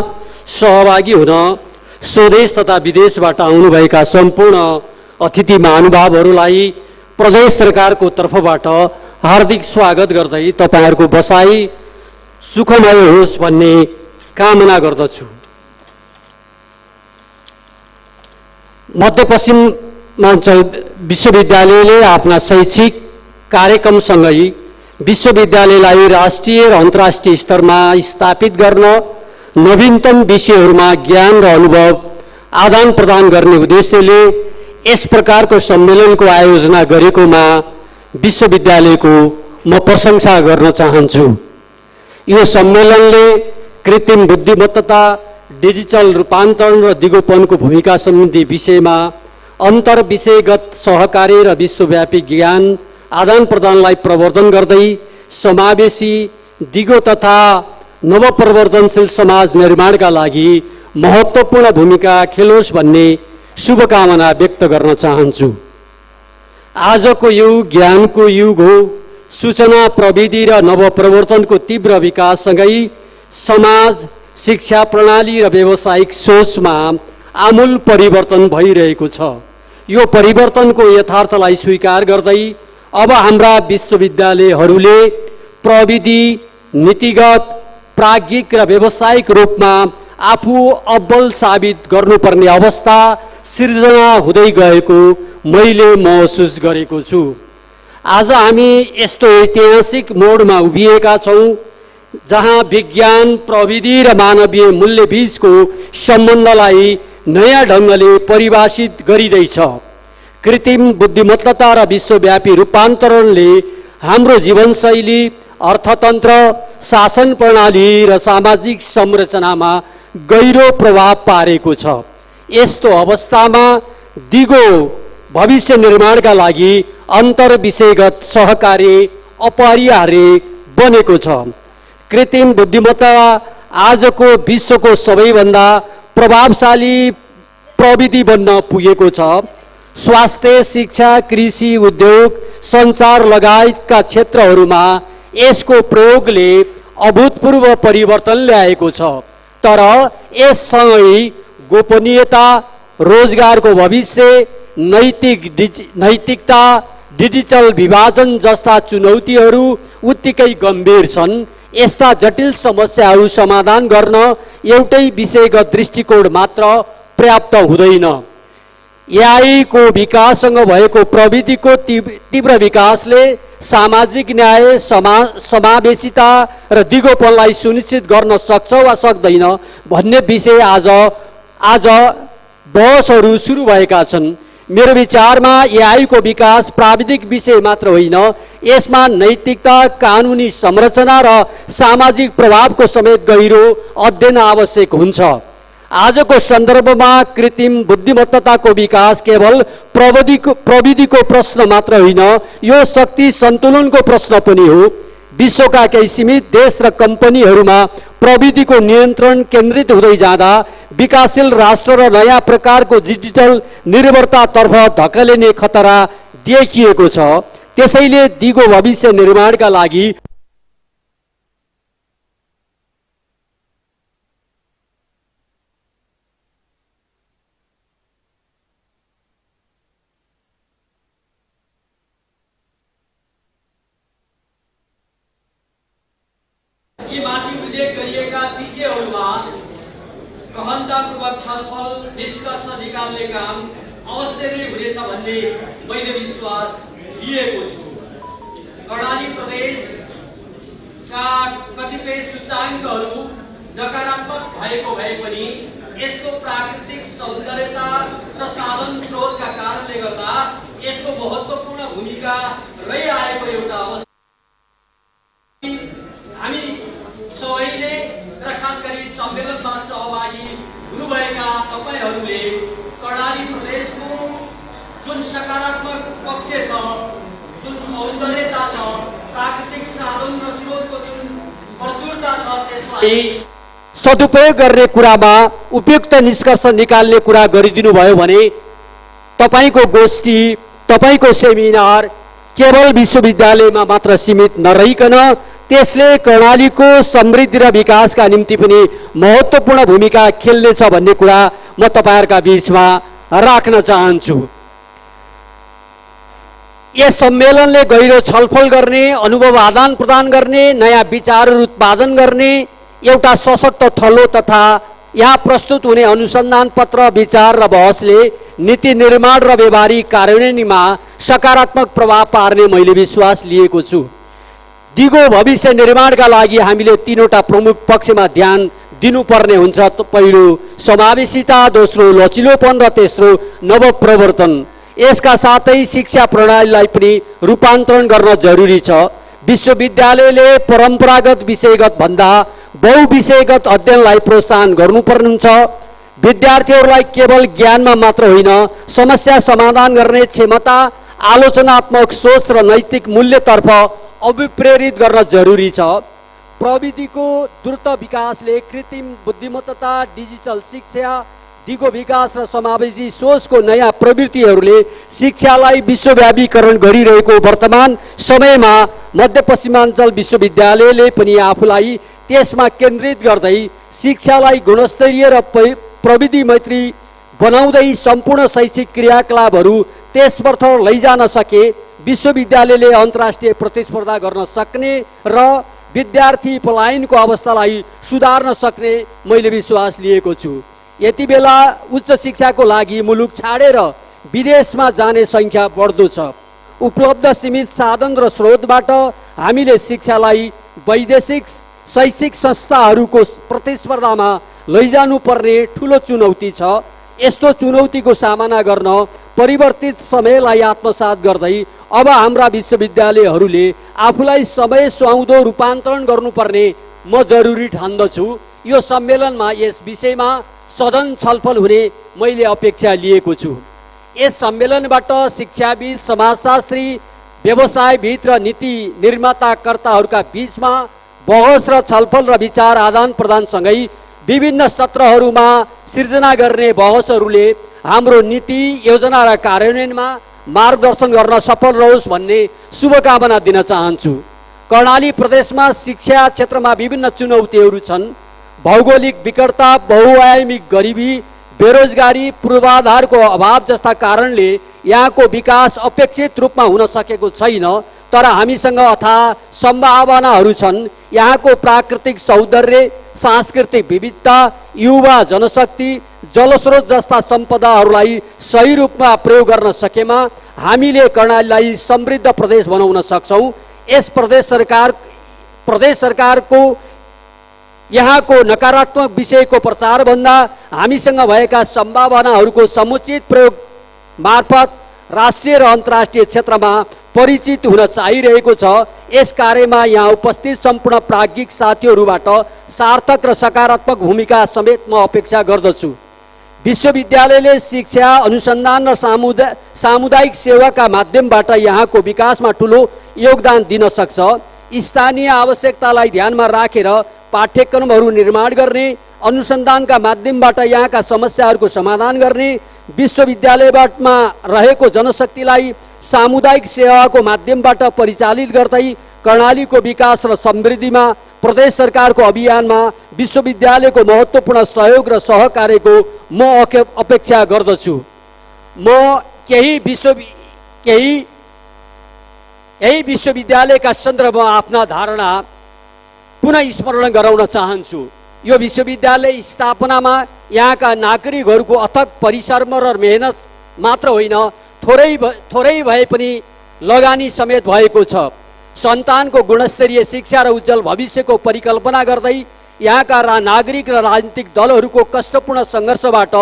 सहभागी हुन स्वदेश तथा विदेशबाट आउनुभएका सम्पूर्ण अतिथि महानुभावहरूलाई प्रदेश सरकारको तर्फबाट हार्दिक स्वागत गर्दै तपाईहरुको बसाई सुखमय होस् भन्ने कामना गर्दछु। मध्य पश्चिमाञ्चल विश्वविद्यालयले आफ्ना शैक्षिक कार्यक्रमसँगै विश्वविद्यालयलाई राष्ट्रिय र अन्तर्राष्ट्रिय स्तरमा स्थापित गर्न नवीनतम विषयहरूमा ज्ञान र अनुभव आदान प्रदान गर्ने उद्देश्यले यस प्रकारको सम्मेलनको आयोजना गरेकोमा विश्वविद्यालयको म प्रशंसा गर्न चाहन्छु। यो सम्मेलनले कृत्रिम बुद्धिमत्ता, डिजिटल रूपान्तरण र दिगोपनको भूमिका सम्बन्धी विषयमा अन्तर विषयगत सहकारी र विश्वव्यापी ज्ञान आदान प्रदानलाई प्रवर्धन गर्दै समावेशी, दिगो तथा नवप्रवर्धनशील समाज निर्माणका लागि महत्त्वपूर्ण भूमिका खेलोस् भन्ने शुभकामना व्यक्त गर्न चाहन्छु। आजको युग ज्ञानको युग हो। सूचना प्रविधि र नवप्रवर्तनको तीव्र विकाससँगै समाज, शिक्षा प्रणाली र व्यावसायिक सोचमा आमूल परिवर्तन भइरहेको छ। यो परिवर्तनको यथार्थलाई स्वीकार गर्दै अब हाम्रा विश्वविद्यालयहरूले प्रविधि, नीतिगत, प्राज्ञिक र व्यावसायिक रूपमा आफू अब्बल साबित गर्नुपर्ने अवस्था सिर्जना हुँदै गएको मैले महसुस गरेको छु। आज हामी यस्तो ऐतिहासिक मोडमा उभिएका छौं जहाँ विज्ञान, प्रविधि र मानवीय मूल्य बीचको सम्बन्धलाई नयाँ ढङ्गले परिभाषित गरिँदैछ। कृत्रिम बुद्धिमत्ता र विश्वव्यापी रूपान्तरणले हाम्रो जीवनशैली, अर्थतन्त्र, शासन प्रणाली र सामाजिक संरचनामा गहिरो प्रभाव पारेको छ। यस्तो अवस्थामा दिगो भविष्य निर्माणका लागि अन्तर्विषयगत सहकार्य अपरिहार्य बनेको छ। कृत्रिम बुद्धिमत्ता आजको विश्वको सबैभन्दा प्रभावशाली प्रविधि बन्न पुगेको छ। स्वास्थ्य, शिक्षा, कृषि, उद्योग, सञ्चार लगायतका क्षेत्रहरूमा यसको प्रयोगले अभूतपूर्व परिवर्तन ल्याएको छ। तर यससँगै गोपनीयता, रोजगारको भविष्य, नैतिकता, डिजिटल विभाजन जस्ता चुनौतीहरू उत्तिकै गम्भीर छन्। यस्ता जटिल समस्याहरू समाधान गर्न एउटै विषयगत दृष्टिकोण मात्र पर्याप्त हुँदैन। एआई को विकाससँग भएको प्रविधिको तीव्र विकासले सामाजिक न्याय, समावेशिता र दिगोपनलाई सुनिश्चित गर्न सक्छ वा सक्दैन भन्ने विषय आज बहसहरू सुरु भएका छन्। मेरो विचारमा एआई को विकास प्राविधिक विषय मात्र होइन, यसमा नैतिकता, कानुनी संरचना र सामाजिक प्रभावको समेत गहिरो अध्ययन आवश्यक हुन्छ। आजको सन्दर्भमा कृत्रिम बुद्धिमत्ताको विकास केवल प्रविधिको प्रश्न मात्र होइन, यो शक्ति सन्तुलनको प्रश्न पनि हो। विश्वका केही सीमित देश र कम्पनीहरूमा प्रविधिको नियन्त्रण केन्द्रित हुँदै जाँदा विकासशील राष्ट्र र नयाँ प्रकारको डिजिटल निर्भरतातर्फ धकेलिने खतरा देखिएको छ। त्यसैले दिगो भविष्य निर्माणका लागि यी माथि उल्लेख गरिएका विषयहरूमा गहनतापूर्वक छलफल, निष्कर्ष निकाल्ने काम अवश्य नै हुनेछ भन्ने मैले विश्वास लिएको छु। कर्णाली प्रदेशका कतिपय सूचाङ्कहरू नकारात्मक भएको भए पनि यसको प्राकृतिक सौन्दर्यता र साधन स्रोतका कारणले गर्दा यसको महत्त्वपूर्ण भूमिका रहिआएको एउटा अवस्था हामी सबैले र खास गरी सम्मेलनमा सहभागी हुनुभएका तपाईहरूले कर्णाली प्रदेशको जुन सकारात्मक पक्ष छ, जुन सौन्दर्यता छ, प्राकृतिक साधन र स्रोतको जुन प्रचुरता छ, त्यसलाई सदुपयोग गर्ने कुरामा उपयुक्त निष्कर्ष निकाल्ने कुरा गरिदिनु भयो भने तपाईको गोष्ठी, तपाईको सेमिनार केवल विश्वविद्यालयमा मात्र सीमित नरहिकन त्यसले कर्णालीको समृद्धि र विकासका निम्ति पनि महत्त्वपूर्ण भूमिका खेल्नेछ भन्ने कुरा म तपाईहरुका बीचमा राख्न चाहन्छु। यस सम्मेलनले गहिरो छलफल गर्ने, अनुभव आदान प्रदान गर्ने, नयाँ विचारहरू उत्पादन गर्ने एउटा सशक्त थलो तथा यहाँ प्रस्तुत हुने अनुसन्धान पत्र, विचार र बहसले नीति निर्माण र व्यवहारिक कार्यान्वयनमा सकारात्मक प्रभाव पार्ने मैले विश्वास लिएको छु। दिगो भविष्य निर्माणका लागि हामीले तीनवटा प्रमुख पक्षमा ध्यान दिनुपर्ने हुन्छ। पहिलो समावेशिता, दोस्रो लचिलोपन र तेस्रो नवप्रवर्तन। यसका साथै शिक्षा प्रणालीलाई पनि रूपान्तरण गर्न जरुरी छ। विश्वविद्यालयले परम्परागत विषयगत भन्दा बहुविषयगत अध्ययनलाई प्रोत्साहन गर्नुपर्ने हुन्छ। विद्यार्थीहरूलाई केवल ज्ञानमा मात्र होइन, समस्या समाधान गर्ने क्षमता, आलोचनात्मक सोच र नैतिक मूल्यतर्फ अभिप्रेरित गर्न जरुरी छ। प्रविधिको द्रुत विकासले कृत्रिम बुद्धिमत्ता, डिजिटल शिक्षा, दिगो विकास र समावेशी सोचको नयाँ प्रवृत्तिहरूले शिक्षालाई विश्वव्यापीकरण गरिरहेको वर्तमान समयमा मध्यपश्चिमाञ्चल विश्वविद्यालयले पनि आफूलाई त्यसमा केन्द्रित गर्दै शिक्षालाई गुणस्तरीय र प्रविधि मैत्री बनाउँदै सम्पूर्ण शैक्षिक क्रियाकलापहरू त्यसतर्फ लैजान सके विश्वविद्यालयले अन्तर्राष्ट्रिय प्रतिस्पर्धा गर्न सक्ने र विद्यार्थी पलायनको अवस्थालाई सुधार्न सक्ने मैले विश्वास लिएको छु। यति बेला उच्च शिक्षाको लागि मुलुक छाडेर विदेशमा जाने संख्या बढ्दो छ। उपलब्ध सीमित साधन र स्रोतबाट हामीले शिक्षालाई वैदेशिक शैक्षिक संस्थाहरूको प्रतिस्पर्धामा लैजानु पर्ने ठूलो चुनौती छ। यस्तो चुनौतीको सामना गर्न परिवर्तित समयलाई आत्मसात गर्दै अब हाम्रा विश्वविद्यालयहरूले आफूलाई समय सुहाउँदो रूपान्तरण गर्नुपर्ने म जरुरी ठान्दछु। यो सम्मेलनमा यस विषयमा सदन छलफल हुने मैले अपेक्षा लिएको छु। यस सम्मेलनबाट शिक्षाविद, समाजशास्त्री, व्यवसायविद र नीति निर्माताकर्ताहरूका बीचमा बहस र छलफल र विचार आदान प्रदानसँगै विभिन्न सत्रहरूमा सिर्जना गर्ने बहसहरूले हाम्रो नीति योजना र कार्यान्वयनमा मार्गदर्शन गर्न सफल रहोस् भन्ने शुभकामना दिन चाहन्छु। कर्णाली प्रदेशमा शिक्षा क्षेत्रमा विभिन्न चुनौतीहरू छन्। भौगोलिक विकटता, बहुआयामिक गरिबी, बेरोजगारी, पूर्वाधारको अभाव जस्ता कारणले यहाँको विकास अपेक्षित रूपमा हुन सकेको छैन। तर हामीसँग अथाह सम्भावनाहरू छन्। यहाँको प्राकृतिक सौन्दर्य, सांस्कृतिक विविधता, युवा जनशक्ति, जलस्रोत जस्ता सम्पदाहरूलाई सही रूपमा प्रयोग गर्न सकेमा हामीले कर्णालीलाई समृद्ध प्रदेश बनाउन सक्छौँ। यस प्रदेश सरकारको यहाँको नकारात्मक विषयको प्रचार भन्दा हामीसँग भएका सम्भावनाहरूको समुचित प्रयोग मार्फत राष्ट्रिय र अन्तर्राष्ट्रिय क्षेत्रमा परिचित हुन चाहिरहेको छ। यस कार्यमा यहाँ उपस्थित सम्पूर्ण प्राज्ञिक साथीहरूबाट सार्थक र सकारात्मक भूमिका समेत म अपेक्षा गर्दछु। विश्वविद्यालयले शिक्षा, अनुसन्धान र सामुदायिक सेवाका माध्यमबाट यहाँको विकासमा ठुलो योगदान दिन सक्छ। स्थानीय आवश्यकतालाई ध्यानमा राखेर पाठ्यक्रमहरू निर्माण गर्ने, अनुसन्धानका माध्यमबाट यहाँका समस्याहरूको समाधान गर्ने, विश्वविद्यालयमा रहेको जनशक्तिलाई सामुदायिक सेवाको माध्यमबाट परिचालित गर्दै कर्णालीको विकास र समृद्धिमा प्रदेश सरकारको अभियानमा विश्वविद्यालयको महत्त्वपूर्ण सहयोग र सहकार्यको म अपेक्षा गर्दछु। म यही विश्वविद्यालयका सन्दर्भमा आफ्ना धारणा पुनः स्मरण गराउन चाहन्छु। यो विश्वविद्यालय स्थापनामा यहाँका नागरिकहरूको अथक परिश्रम र मेहनत मात्र होइन, थोरै भए पनि लगानी समेत भएको छ। सन्तानको गुणस्तरीय शिक्षा र उज्जवल भविष्यको परिकल्पना गर्दै यहाँका नागरिक र राजनीतिक दलहरूको कष्टपूर्ण सङ्घर्षबाट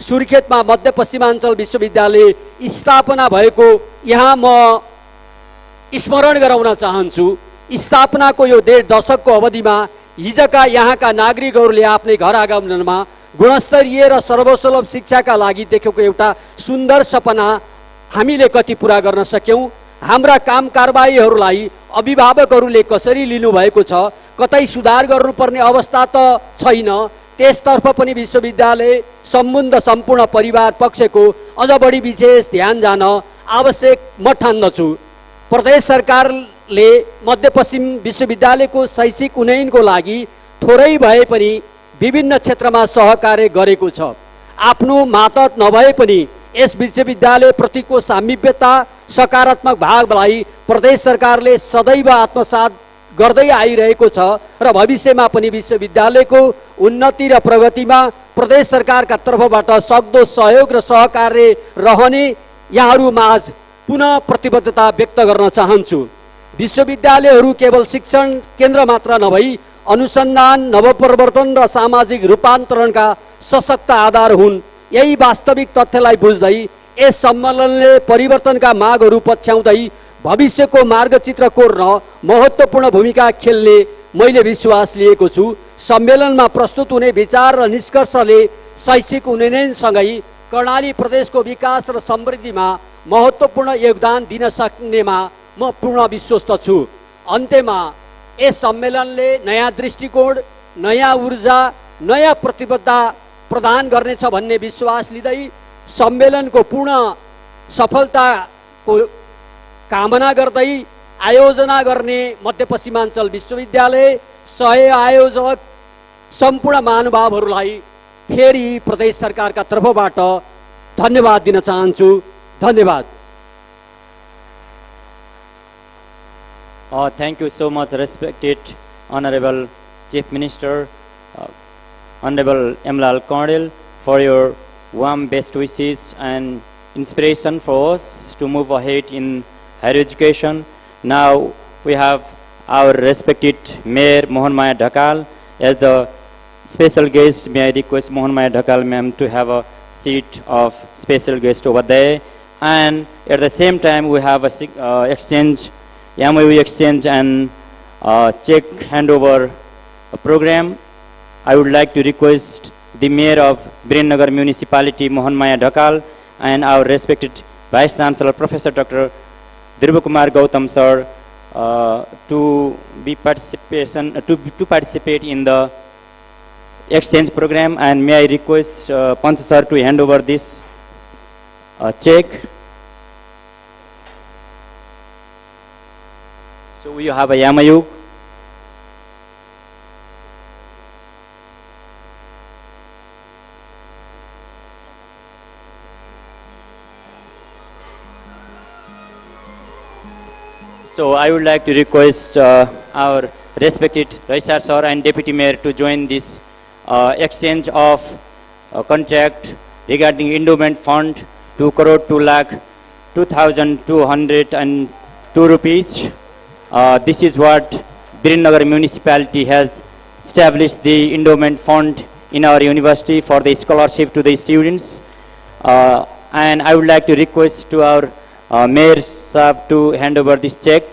सुर्खेतमा मध्यपश्चिमाञ्चल विश्वविद्यालय स्थापना भएको यहाँ म स्मरण गराउन चाहन्छु। स्थापनाको यो 1.5 दशकको अवधिमा हिजका यहाँका नागरिकहरूले आफ्नै घर आँगनमा गुणस्तरीय र सर्वसुलभ शिक्षाका लागि देखेको एउटा सुन्दर सपना हामीले कति पुरा गर्न सक्यौँ। हाम्रा काम कारबाहीहरूलाई अभिभावकहरूले कसरी लिनुभएको छ, कतै सुधार गर्नुपर्ने अवस्था त छैन, त्यसतर्फ पनि विश्वविद्यालय सम्बन्ध सम्पूर्ण परिवार पक्षको अझ बढी विशेष ध्यान जान आवश्यक म ठान्दछु। प्रदेश सरकारले मध्यपश्चिम विश्वविद्यालयको शैक्षिक उन्नयनको लागि थोरै भए पनि विभिन्न क्षेत्रमा सहकार्य गरेको छ। आफ्नो मातहत नभए पनि यस विश्वविद्यालय प्रतिको सामिप्यता, सकारात्मक भावलाई प्रदेश सरकारले सदैव आत्मसात गर्दै आइरहेको छ र भविष्यमा पनि विश्वविद्यालयको उन्नति र प्रगतिमा प्रदेश सरकारका तर्फबाट सक्दो सहयोग र सहकार्य रहने यहाँहरू माझ पुनः प्रतिबद्धता व्यक्त गर्न चाहन्छु। विश्वविद्यालयहरू केवल शिक्षण केन्द्र मात्र नभई अनुसन्धान, नवप्रवर्तन र सामाजिक रूपान्तरणका सशक्त आधार हुन्। यही वास्तविक तथ्यलाई बुझ्दै यस सम्मेलनले परिवर्तनका मागहरू पछ्याउँदै भविष्यको मार्गचित्र कोर्न महत्त्वपूर्ण भूमिका खेल्ने मैले विश्वास लिएको छु। सम्मेलनमा प्रस्तुत हुने विचार र निष्कर्षले शैक्षिक उन्नयनसँगै कर्णाली प्रदेशको विकास र समृद्धिमा महत्त्वपूर्ण योगदान दिन सक्नेमा म पूर्ण विश्वस्त छु। अन्त्यमा यस सम्मेलनले नयाँ दृष्टिकोण, नयाँ ऊर्जा, नयाँ प्रतिबद्धता प्रदान गर्नेछ भन्ने विश्वास लिँदै सम्मेलनको पूर्ण सफलताको कामना गर्दै आयोजना गर्ने मध्यपश्चिमाञ्चल विश्वविद्यालय, सह आयोजक, सम्पूर्ण महानुभावहरूलाई फेरि प्रदेश सरकारका तर्फबाट धन्यवाद दिन चाहन्छु। धन्यवाद। Thank you so much, respected Honorable Chief Minister, Honorable Emlal Kondil, for your warm best wishes and inspiration for us to move ahead in higher education. Now we have our respected Mayor Mohan Maya Dhakal as the special guest. May I request Mohan Maya Dhakal ma'am to have a seat of special guest over there. and at the same time we have a exchange, MOU exchange and check handover program. I would like to request the Mayor of Birennagar Municipality, Mohan Maya Dhakal, and our respected Vice Chancellor, Professor Dr. Dhruva Kumar Gautam sir, to participate in the exchange program. And may I request Panch sir to hand over this check. So we have a MOU. So I would like to request our respected Registrar Sir and Deputy Mayor to join this exchange of contract regarding endowment fund 2 crore 2 lakh 2,202 rupees. This is what Birennagar municipality has established the endowment fund in our university for the scholarship to the students. And I would like to request to our Mayor Saab to hand over this check.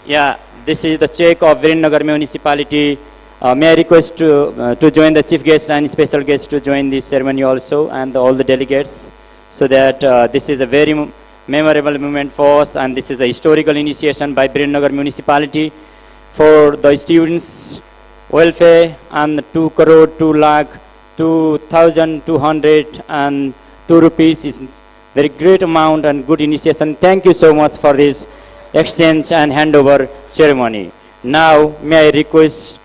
Yeah, this is the check of Birennagar municipality. May I request to join the chief guest and special guest to join this ceremony also, and all the delegates, so that this is a very memorable moment for us, and this is a historical initiation by Birennagar municipality for the students' welfare, and 2 crore 2 lakh 2,202 rupees is very great amount and good initiation. Thank you so much for this exchange and handover ceremony. Now, may I request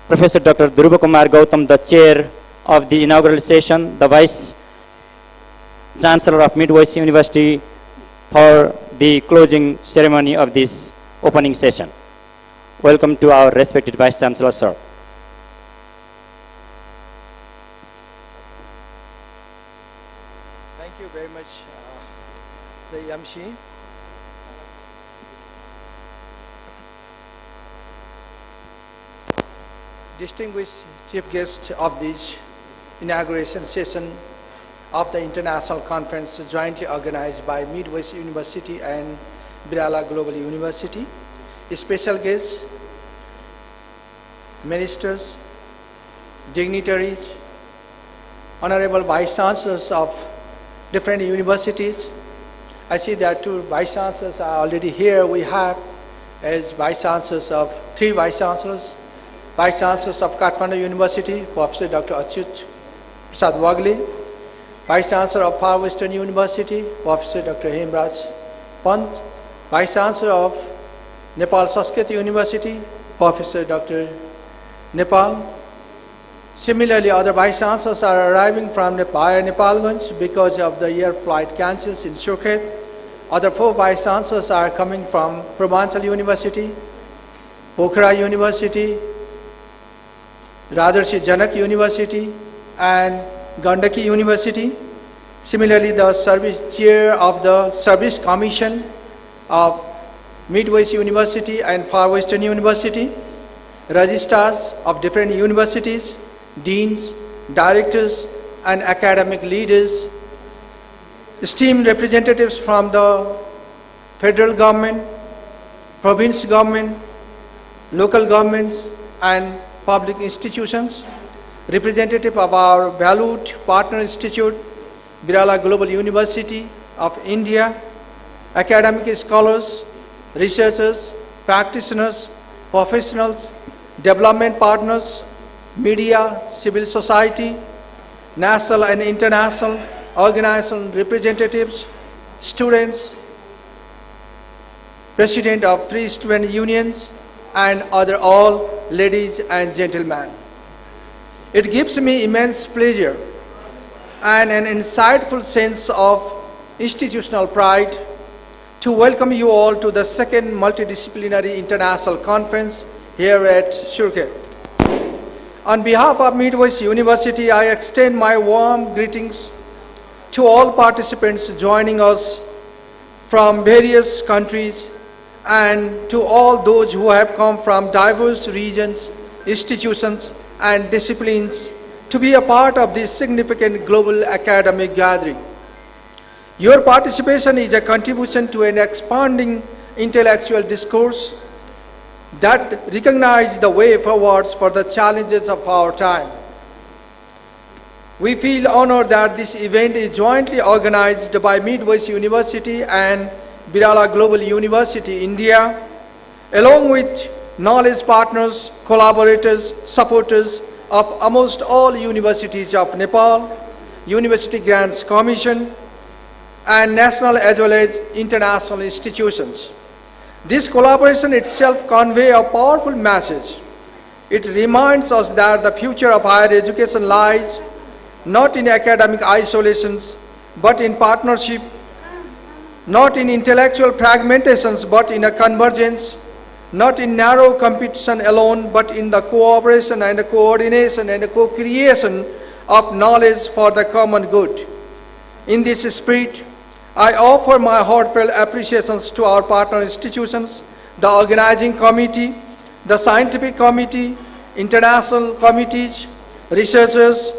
Professor Dr. Dhruva Kumar Gautam, the chair of the inaugural session, the Vice Chancellor of Midwest University, for the closing ceremony of this opening session. Welcome to our respected Vice Chancellor, sir. Thank you very much, the MC. Distinguished chief guest of this inauguration session of the international conference jointly organized by Midwest University and Birala Global University, special guests, ministers, dignitaries, honorable vice chancellors of different universities. I see that 2 vice chancellors are already here. We have as vice chancellors of 3 vice chancellors. Vice Chancellors of Kathmandu University, Professor Dr. Achyut Prasad Wagle. Vice Chancellor of Far Western University, Professor Dr. Hemraj Pant. Vice Chancellor of Nepal Sanskrit University, Professor Dr. Nepal. Similarly, other Vice Chancellors are arriving from Nepalganj because of the air flight cancels in Surkhet. Other 4 Vice Chancellors are coming from Purvanchal University, Pokhara University, Rajarshi Janak University and Gandaki University. Similarly, the chair of the Service Commission of Midwest University and Far Western University, registrars of different universities, deans, directors and academic leaders, esteemed representatives from the federal government, province government, local governments and public institutions, representative of our valued partner institute, Birala Global University of India, academic scholars, researchers, practitioners, professionals, development partners, media, civil society, national and international organization representatives, students, president of 3 student unions, and other all ladies and gentlemen. It gives me immense pleasure and an insightful sense of institutional pride to welcome you all to the 2nd Multidisciplinary International Conference here at Surkhet. On behalf of Midwest University, I extend my warm greetings to all participants joining us from various countries and to all those who have come from diverse regions, institutions, and disciplines to be a part of this significant global academic gathering. Your participation is a contribution to an expanding intellectual discourse that recognizes the way forwards for the challenges of our time. We feel honored that this event is jointly organized by Midwest University and Birala Global University, India, along with knowledge partners, collaborators, supporters of almost all universities of Nepal, University Grants Commission, and national as well as international institutions. This collaboration itself conveys a powerful message. It reminds us that the future of higher education lies not in academic isolations, but in partnership, not in intellectual fragmentations, but in a convergence, not in narrow competition alone, but in the cooperation and the coordination and the co-creation of knowledge for the common good. In this spirit, I offer my heartfelt appreciations to our partner institutions, the organizing committee, the scientific committee, international committees, researchers,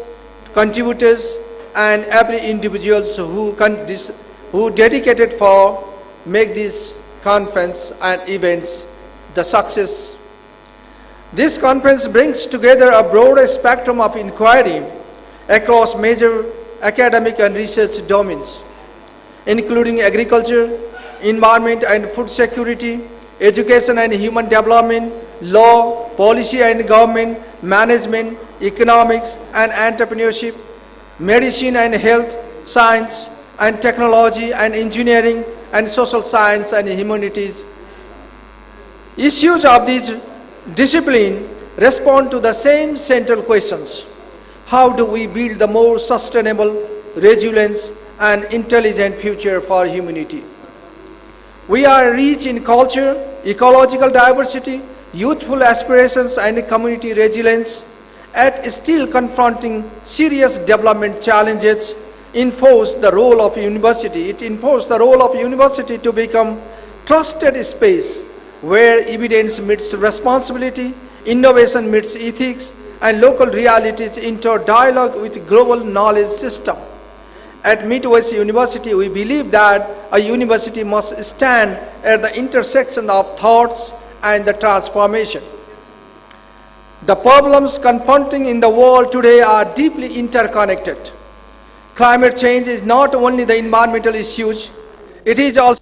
contributors, and every individual who dedicated for make this conference and events the success. This conference brings together a broader spectrum of inquiry across major academic and research domains, including agriculture, environment and food security, education and human development, law, policy and government, management, economics and entrepreneurship, medicine and health, science and technology and engineering and social science and humanities. Issues of this discipline respond to the same central questions. How do we build the more sustainable, resilient and intelligent future for humanity? We are rich in culture, ecological diversity, youthful aspirations and community resilience, yet still confronting serious development challenges. It enforces the role of university to become trusted space where evidence meets responsibility, innovation meets ethics, and local realities enter dialogue with global knowledge system. At Midwest University, we believe that a university must stand at the intersection of thoughts and the transformation. The problems confronting in the world today are deeply interconnected. Climate change is not only the environmental issues, it is also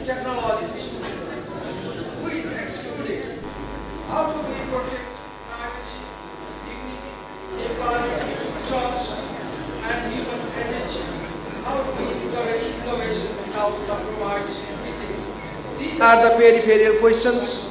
technologies. Who is excluded? How do we protect privacy, dignity, employment, trust, and human energy? How do we encourage innovation without compromise ethics? These are the peripheral questions.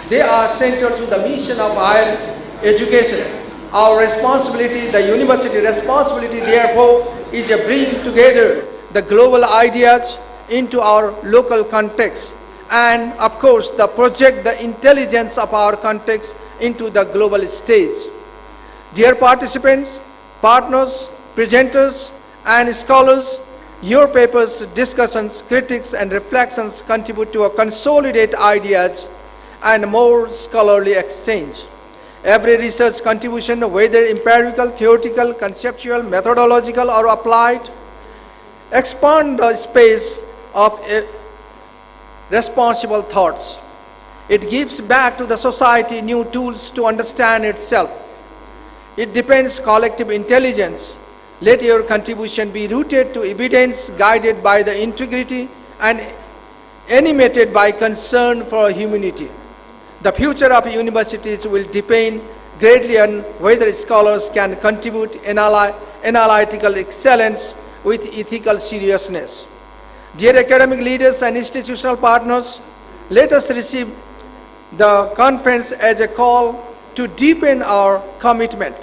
They are central to the mission of higher education. Our responsibility, the university responsibility, therefore, is to bring together the global ideas into our local context, and of course the project the intelligence of our context into the global stage. Dear participants, partners, presenters and scholars, your papers, discussions, critiques and reflections contribute to a consolidate ideas and more scholarly exchange. Every research contribution, whether empirical, theoretical, conceptual, methodological or applied, expand the space of responsible thoughts. It gives back to the society new tools to understand itself. It depends collective intelligence. Let your contribution be rooted to evidence, guided by the integrity and animated by concern for humanity. The future of universities will depend greatly on whether scholars can contribute analytical excellence with ethical seriousness. Dear academic leaders and institutional partners, let us receive the conference as a call to deepen our commitment.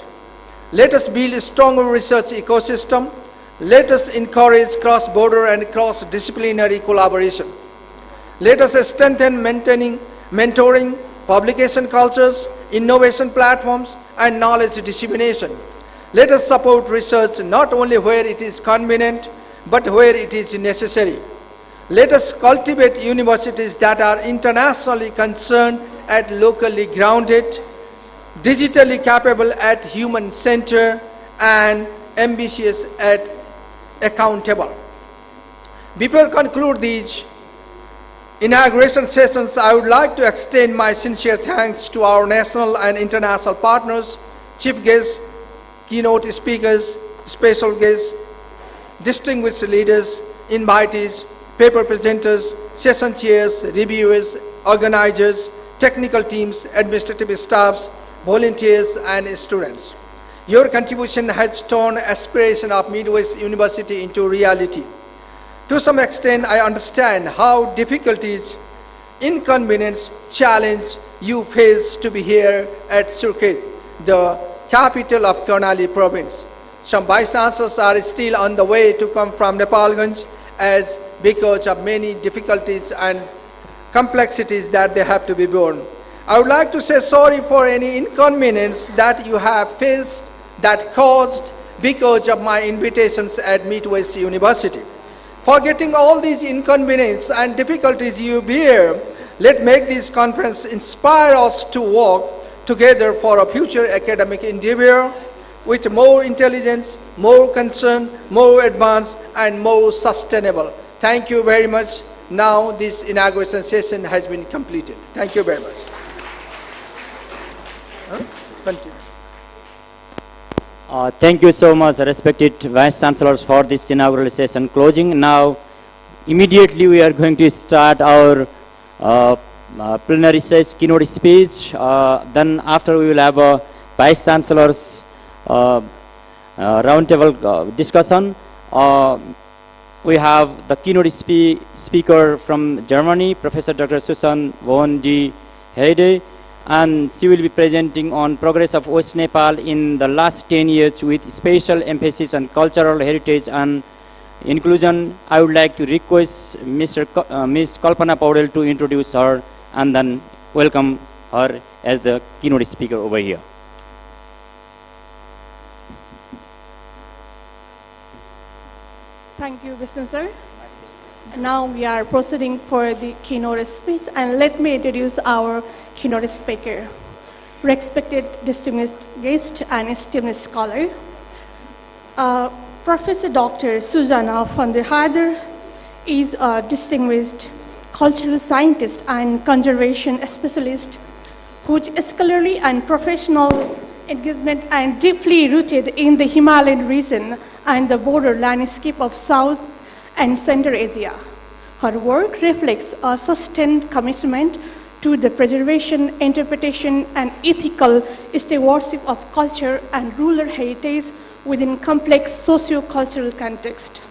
Let us build a stronger research ecosystem. Let us encourage cross-border and cross-disciplinary collaboration. Let us strengthen mentoring, publication cultures, innovation platforms, and knowledge dissemination. Let us support research not only where it is convenient, but where it is necessary. Let us cultivate universities that are internationally concerned and locally grounded, digitally capable at human-centered, and ambitious at accountable. Before I conclude these inauguration sessions, I would like to extend my sincere thanks to our national and international partners, chief guests, keynote speakers, special guests, distinguished leaders, invitees, paper presenters, session chairs, reviewers, organizers, technical teams, administrative staffs, volunteers, and students. Your contribution has turned aspiration of Midwest University into reality. To some extent, I understand how difficulties, inconvenience, challenge you face to be here at Surkhet, the capital of Karnali province. Some vice-chancellors are still on the way to come from Nepalganj as because of many difficulties and complexities that they have to be borne. I would like to say sorry for any inconvenience that you have faced that caused because of my invitations at Midwest University. Forgetting all these inconveniences and difficulties you bear, let make this conference inspire us to work together for a future academic endeavor with more intelligence, more concern, more advanced, and more sustainable. Thank you very much. Now this inauguration session has been completed. Thank you very much. Continue. Thank you so much, respected Vice Chancellors, for this inaugural session closing. Now, immediately we are going to start our plenary session keynote speech. Then after we will have a Vice Chancellor's roundtable discussion. We have the keynote speaker from Germany, Professor Dr. Susan von D. Heide, and she will be presenting on progress of West Nepal in the last 10 years with special emphasis on cultural heritage and inclusion. I would like to request Ms. Kalpana Paudel to introduce her and then welcome her as the keynote speaker over here. Thank you, Vishnu sir. Now we are proceeding for the keynote speech, and let me introduce our keynote speaker. Respected distinguished guest and esteemed scholar, Professor Dr. Susanna van der Heide is a distinguished cultural scientist and conservation specialist whose scholarly and professional engagement are deeply rooted in the Himalayan region and the border landscape of South and Central Asia. Her work reflects a sustained commitment to the preservation, interpretation, and ethical stewardship of culture and rural heritage within complex socio-cultural context.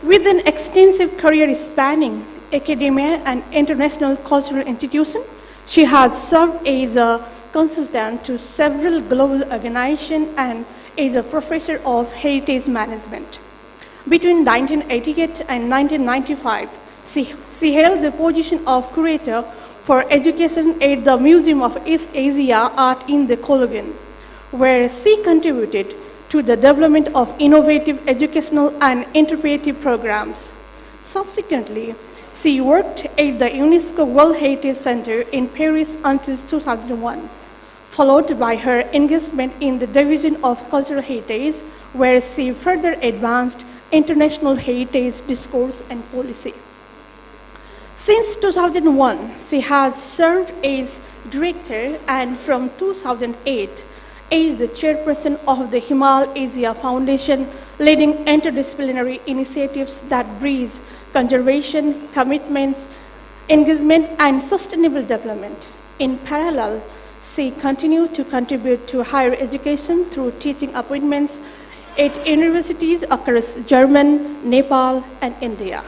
With an extensive career spanning academia and international cultural institutions, she has served as a consultant to several global organizations and as a professor of heritage management. Between 1988 and 1995, she held the position of curator for education at the Museum of East Asia Art in the Cologne, where she contributed to the development of innovative educational and interpretive programs. Subsequently, she worked at the UNESCO World Heritage Center in Paris until 2001, followed by her engagement in the Division of Cultural Heritage, where she further advanced international heritage discourse and policy. Since 2001, she has served as director and from 2008 as the chairperson of the Himal Asia Foundation, leading interdisciplinary initiatives that bridge conservation, commitments, engagement, and sustainable development. In parallel, she continued to contribute to higher education through teaching appointments at universities across Germany, Nepal, and India,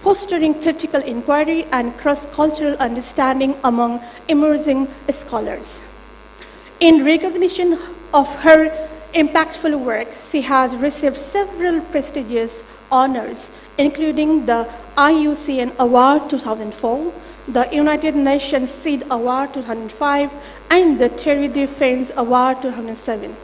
fostering critical inquiry and cross-cultural understanding among emerging scholars. In recognition of her impactful work, she has received several prestigious honors, including the IUCN Award 2004, the United Nations Seed Award 2005, and the Terry Defense Award 2007,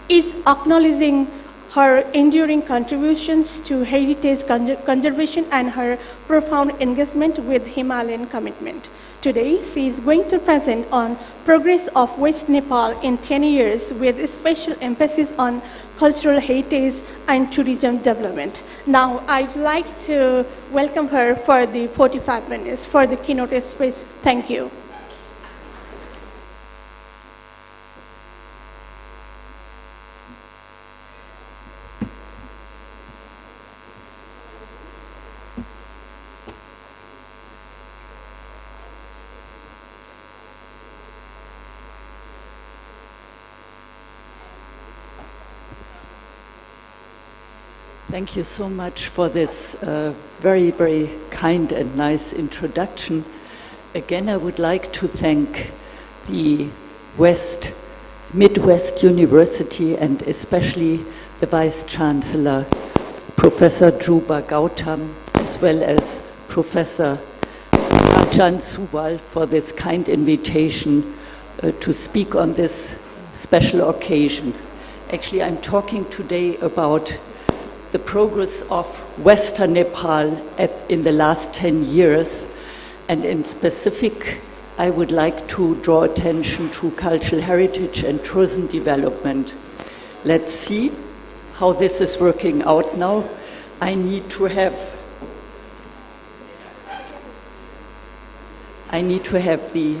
each acknowledging her enduring contributions to heritage conservation and her profound engagement with Himalayan commitment. Today, she is going to present on progress of West Nepal in 10 years with a special emphasis on cultural heritage and tourism development. Now, I'd like to welcome her for the 45 minutes for the keynote speech. Thank you. Thank you so much for this very, very kind and nice introduction. Again, I would like to thank the Midwest University and especially the Vice Chancellor, Professor Dhruba Gautam, as well as Professor Arjan Suwal for this kind invitation to speak on this special occasion. Actually, I'm talking today about the progress of Western Nepal in the last 10 years, and in specific, I would like to draw attention to cultural heritage and tourism development. Let's see how this is working out now. I need to have the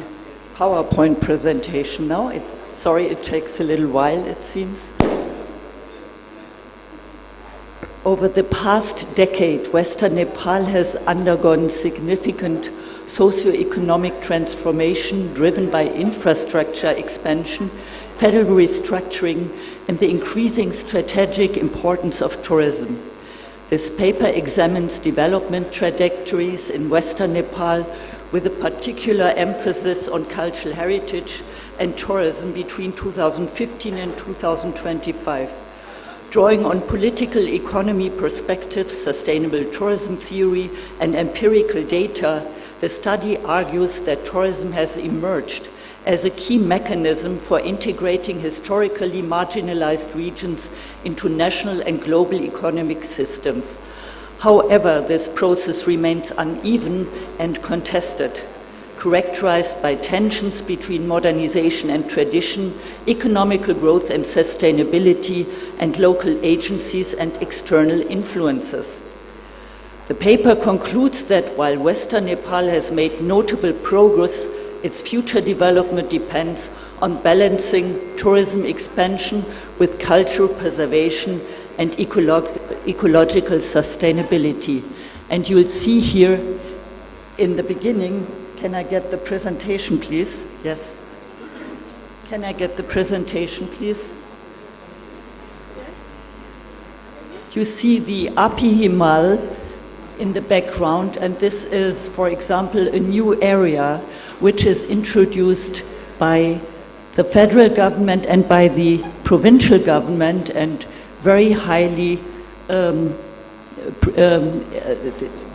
PowerPoint presentation now. Sorry, it takes a little while, it seems. Over the past decade, Western Nepal has undergone significant socio-economic transformation driven by infrastructure expansion, federal restructuring, and the increasing strategic importance of tourism. This paper examines development trajectories in Western Nepal with a particular emphasis on cultural heritage and tourism between 2015 and 2025. Drawing on political economy perspectives, sustainable tourism theory, and empirical data, the study argues that tourism has emerged as a key mechanism for integrating historically marginalized regions into national and global economic systems. However, this process remains uneven and contested, characterized by tensions between modernization and tradition, economical growth and sustainability, and local agencies and external influences. The paper concludes that while Western Nepal has made notable progress, its future development depends on balancing tourism expansion with cultural preservation and ecological sustainability. And you'll see here in the beginning, can I get the presentation, please? Yes. Can I get the presentation, please? You see the Api Himal in the background, and this is, for example, a new area which is introduced by the federal government and by the provincial government, and very highly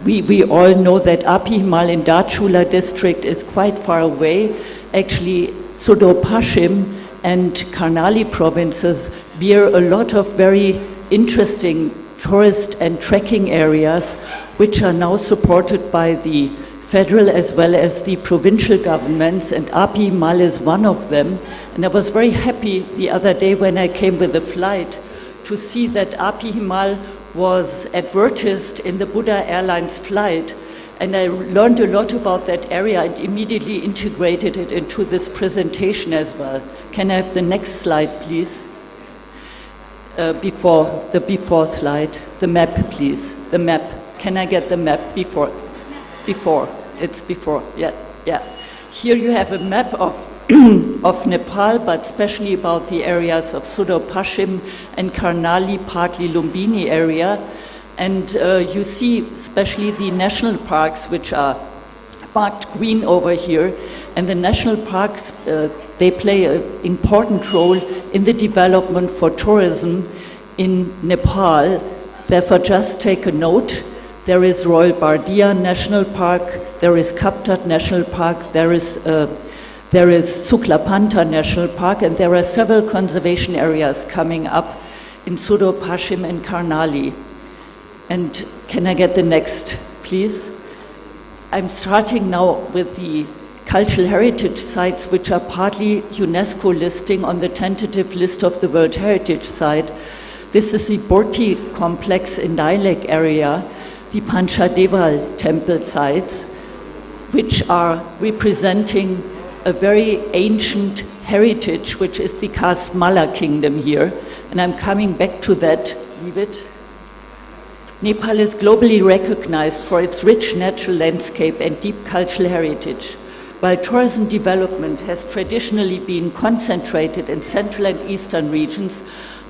we all know that Api Himal in Darchula district is quite far away. Actually, Sudopashim and Karnali provinces bear a lot of very interesting tourist and trekking areas, which are now supported by the federal as well as the provincial governments, and Api Himal is one of them. And I was very happy the other day when I came with a flight to see that Api Himal was advertised in the Buddha Airlines flight And I learned a lot about that area and immediately integrated it into this presentation as well. Can I have the next slide, please? Before slide. The map, please. The map. Can I get the map before? Before. It's before. Yeah. Here you have a map of Nepal, but especially about the areas of Sudar-Paschim and Karnali, partly Lumbini area. And you see especially the national parks, which are marked green over here. And the national parks, they play an important role in the development for tourism in Nepal. Therefore, just take a note. There is Royal Bardia National Park, there is Kaptat National Park, there is Suklapanta National Park, and there are several conservation areas coming up in Sudar-Paschim and Karnali. And can I get the next, please? I'm starting now with the cultural heritage sites, which are partly UNESCO listing on the tentative list of the World Heritage Site. This is the Borti complex in Dailek area, the Panchadeval temple sites, which are representing a very ancient heritage, which is the Kasmala kingdom here. And I'm coming back to that. Leave it. Nepal is globally recognized for its rich natural landscape and deep cultural heritage. While tourism development has traditionally been concentrated in central and eastern regions,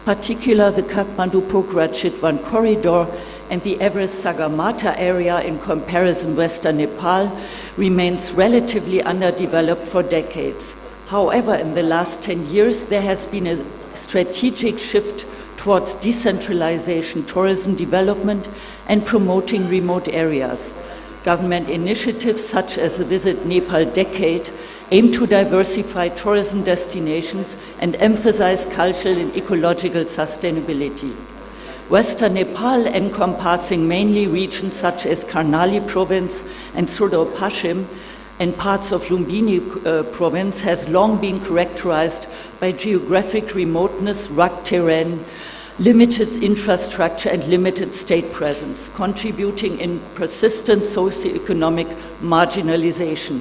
particularly the Kathmandu-Pokhara-Chitwan corridor and the Everest-Sagarmatha area in comparison western Nepal remains relatively underdeveloped for decades. However, in the last 10 years, there has been a strategic shift towards decentralization, tourism development, and promoting remote areas. Government initiatives such as the Visit Nepal Decade aim to diversify tourism destinations and emphasize cultural and ecological sustainability. Western Nepal, encompassing mainly regions such as Karnali province and Sudar-Paschim and parts of Lumbini province, has long been characterized by geographic remoteness, rugged terrain, limited infrastructure and limited state presence, contributing in persistent socioeconomic marginalization.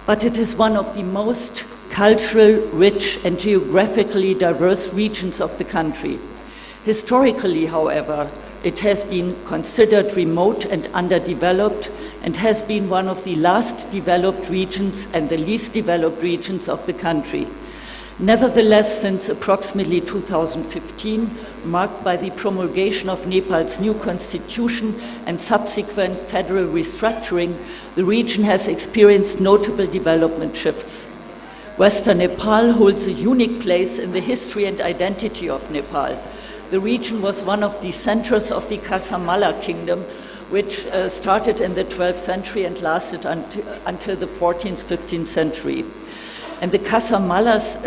But it is one of the most cultural, rich and geographically diverse regions of the country. Historically, however, it has been considered remote and underdeveloped and has been one of the last developed regions and the least developed regions of the country. Nevertheless, since approximately 2015, marked by the promulgation of Nepal's new constitution and subsequent federal restructuring, the region has experienced notable development shifts. Western Nepal holds a unique place in the history and identity of Nepal. The region was one of the centers of the Kasamala kingdom, which started in the 12th century and lasted until the 14th, 15th century. And the Kasamala's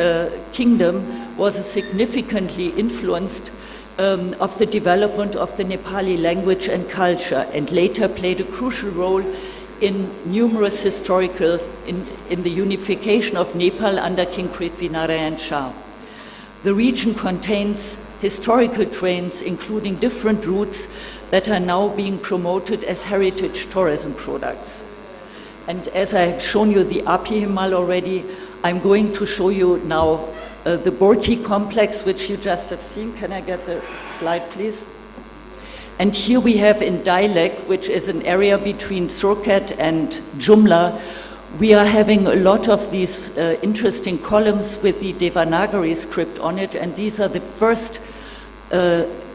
kingdom was significantly influenced of the development of the Nepali language and culture, and later played a crucial role in numerous historical, in the unification of Nepal under King Prithvinarayan Shah. The region contains historical trains, including different routes that are now being promoted as heritage tourism products. And as I have shown you the Api Himal already, I'm going to show you now the Borti complex, which you just have seen. Can I get the slide, please? And here we have in Dailek, which is an area between Surkhet and Jumla, we are having a lot of these interesting columns with the Devanagari script on it, and these are the first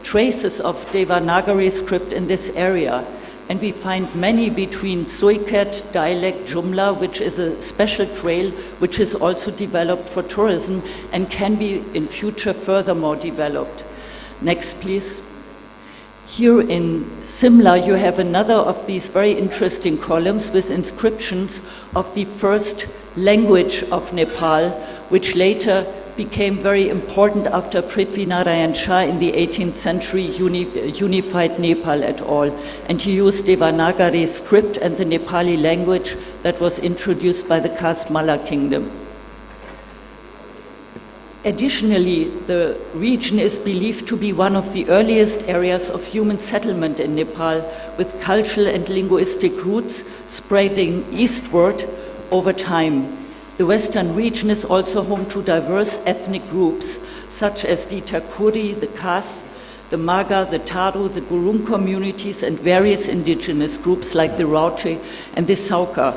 traces of Devanagari script in this area. And we find many between Suiket, Dailek, Jumla, which is a special trail which is also developed for tourism and can be in future furthermore developed. Next, please. Here in Simla, you have another of these very interesting columns with inscriptions of the first language of Nepal, which later became very important after Prithvinarayan Shah in the 18th century unified Nepal at all. And he used Devanagari script and the Nepali language that was introduced by the Kasmala kingdom. Additionally, the region is believed to be one of the earliest areas of human settlement in Nepal, with cultural and linguistic roots spreading eastward over time. The western region is also home to diverse ethnic groups, such as the Takuri, the Khas, the Maga, the Taru, the Gurung communities, and various indigenous groups like the Raute and the Sauka.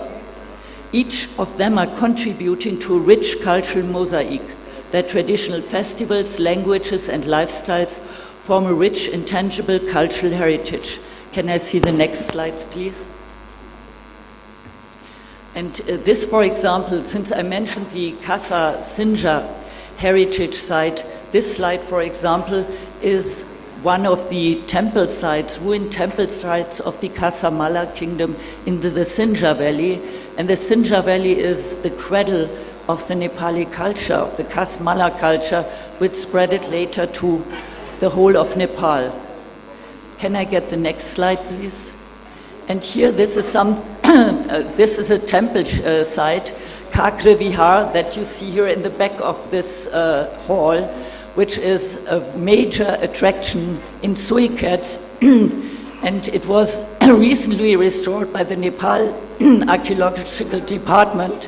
Each of them are contributing to a rich cultural mosaic. Their traditional festivals, languages, and lifestyles form a rich, intangible cultural heritage. Can I see the next slides, please? And this, for example, since I mentioned the Casa Sinja heritage site, this slide, for example, is one of the temple sites, ruined temple sites of the Casa Mala kingdom in the Sinja Valley. And the Sinja Valley is the cradle of the Nepali culture, of the Khas Mala culture, which spread it later to the whole of Nepal. Can I get the next slide, please? And here, this is this is a temple site, Kakre Vihar, that you see here in the back of this hall, which is a major attraction in Suiket, and it was recently restored by the Nepal Archaeological Department.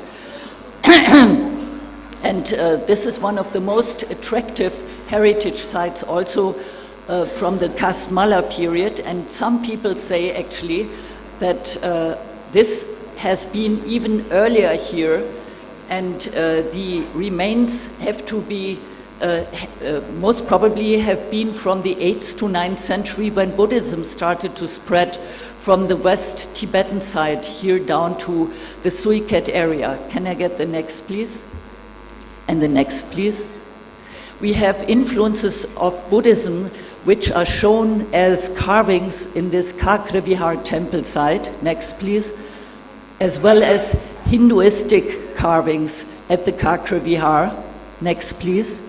And this is one of the most attractive heritage sites also from the Khas Mala period, and some people say actually that this has been even earlier here, and the remains have to be most probably have been from the 8th to 9th century, when Buddhism started to spread from the West Tibetan side here down to the Suiket area. Can I get the next, please? And the next, please. We have influences of Buddhism which are shown as carvings in this Kakre Vihar temple site. Next, please. As well as Hinduistic carvings at the Kakre Vihar. Next, please.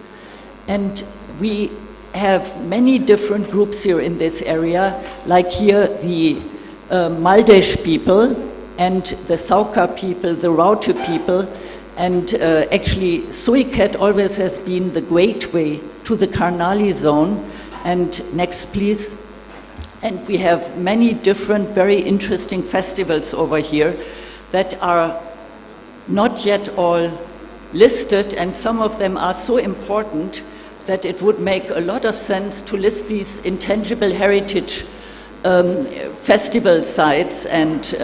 And we have many different groups here in this area, like here the Maldesh people and the Sauka people, the Raute people, and actually Suiket always has been the gateway to the Karnali zone. And next, please. And we have many different, very interesting festivals over here that are not yet all listed, and some of them are so important that it would make a lot of sense to list these intangible heritage festival sites and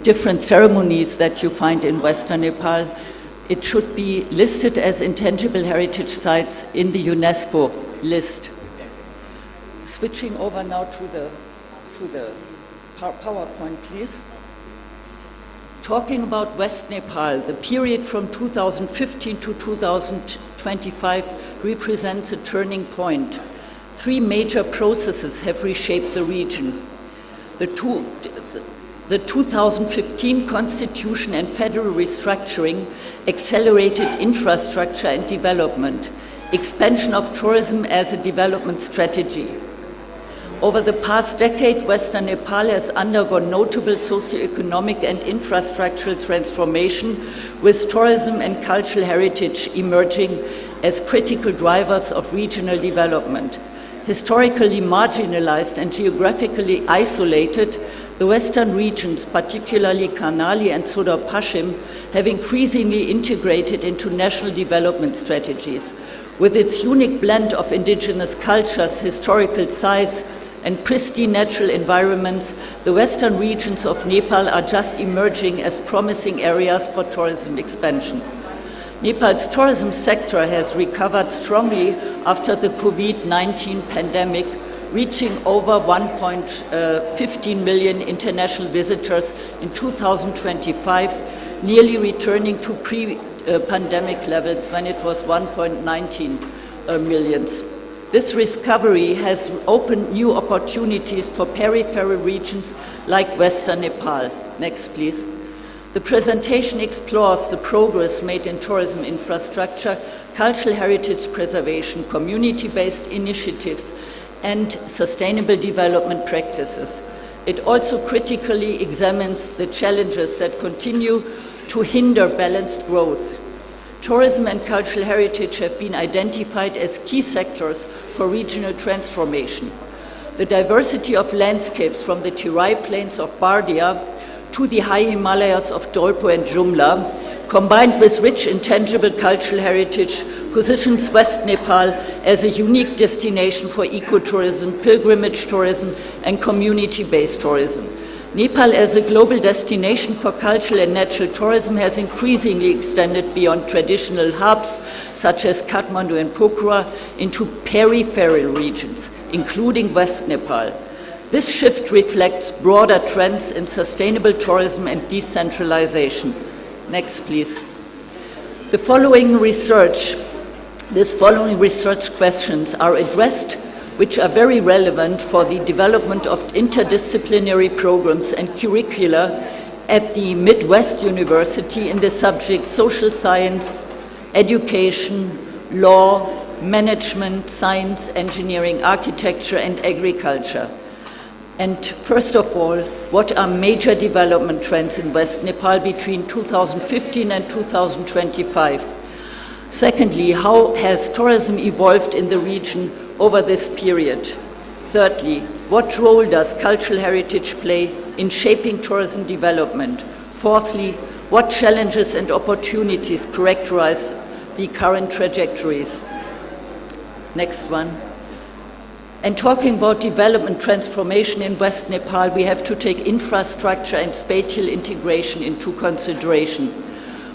different ceremonies that you find in Western Nepal. It should be listed as intangible heritage sites in the UNESCO list. Switching over now to the PowerPoint, please. Talking about West Nepal, the period from 2015 to 2025 represents a turning point. Three major processes have reshaped the region. The 2015 constitution and federal restructuring accelerated infrastructure and development, expansion of tourism as a development strategy. Over the past decade, Western Nepal has undergone notable socio-economic and infrastructural transformation, with tourism and cultural heritage emerging as critical drivers of regional development. Historically marginalized and geographically isolated, the western regions, particularly Karnali and Sudar Pashim, have increasingly integrated into national development strategies. With its unique blend of indigenous cultures, historical sites, and pristine natural environments, the western regions of Nepal are just emerging as promising areas for tourism expansion. Nepal's tourism sector has recovered strongly after the COVID-19 pandemic, reaching over 1.15 million international visitors in 2025, nearly returning to pre-pandemic levels when it was 1.19 million. This recovery has opened new opportunities for peripheral regions like Western Nepal. Next, please. The presentation explores the progress made in tourism infrastructure, cultural heritage preservation, community-based initiatives, and sustainable development practices. It also critically examines the challenges that continue to hinder balanced growth. tourism and cultural heritage have been identified as key sectors for regional transformation. The diversity of landscapes from the Terai plains of Bardia to the high Himalayas of Dolpo and Jumla, combined with rich intangible cultural heritage, positions West Nepal as a unique destination for ecotourism, pilgrimage tourism, and community-based tourism. Nepal as a global destination for cultural and natural tourism has increasingly extended beyond traditional hubs such as Kathmandu and Pokhara into peripheral regions, including West Nepal. This shift reflects broader trends in sustainable tourism and decentralization. Next, please. These following research questions are addressed, which are very relevant for the development of interdisciplinary programs and curricula at the Midwest University in the subjects social science, education, law, management, science, engineering, architecture, and agriculture. And first of all, what are major development trends in West Nepal between 2015 and 2025? Secondly, how has tourism evolved in the region over this period? Thirdly, what role does cultural heritage play in shaping tourism development? Fourthly, what challenges and opportunities characterize the current trajectories? Next one. And talking about development transformation in West Nepal, we have to take infrastructure and spatial integration into consideration.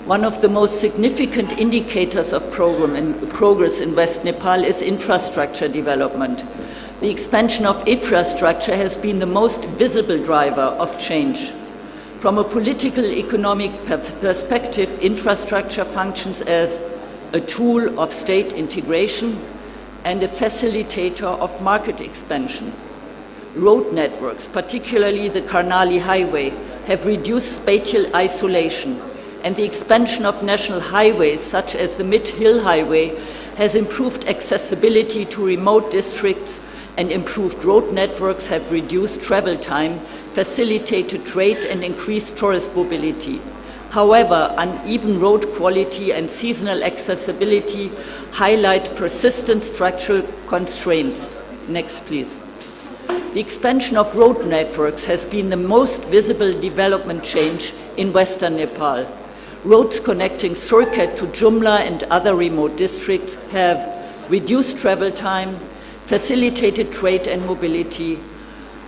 One of the most significant indicators of progress in West Nepal is infrastructure development. The expansion of infrastructure has been the most visible driver of change. From a political economic perspective, infrastructure functions as a tool of state integration and a facilitator of market expansion. Road networks, particularly the Karnali Highway, have reduced spatial isolation, and the expansion of national highways, such as the Mid-Hill Highway, has improved accessibility to remote districts, and improved road networks have reduced travel time, facilitated trade, and increased tourist mobility. However, uneven road quality and seasonal accessibility highlight persistent structural constraints. Next, please. The expansion of road networks has been the most visible development change in Western Nepal. Roads connecting Surkhet to Jumla and other remote districts have reduced travel time, facilitated trade and mobility,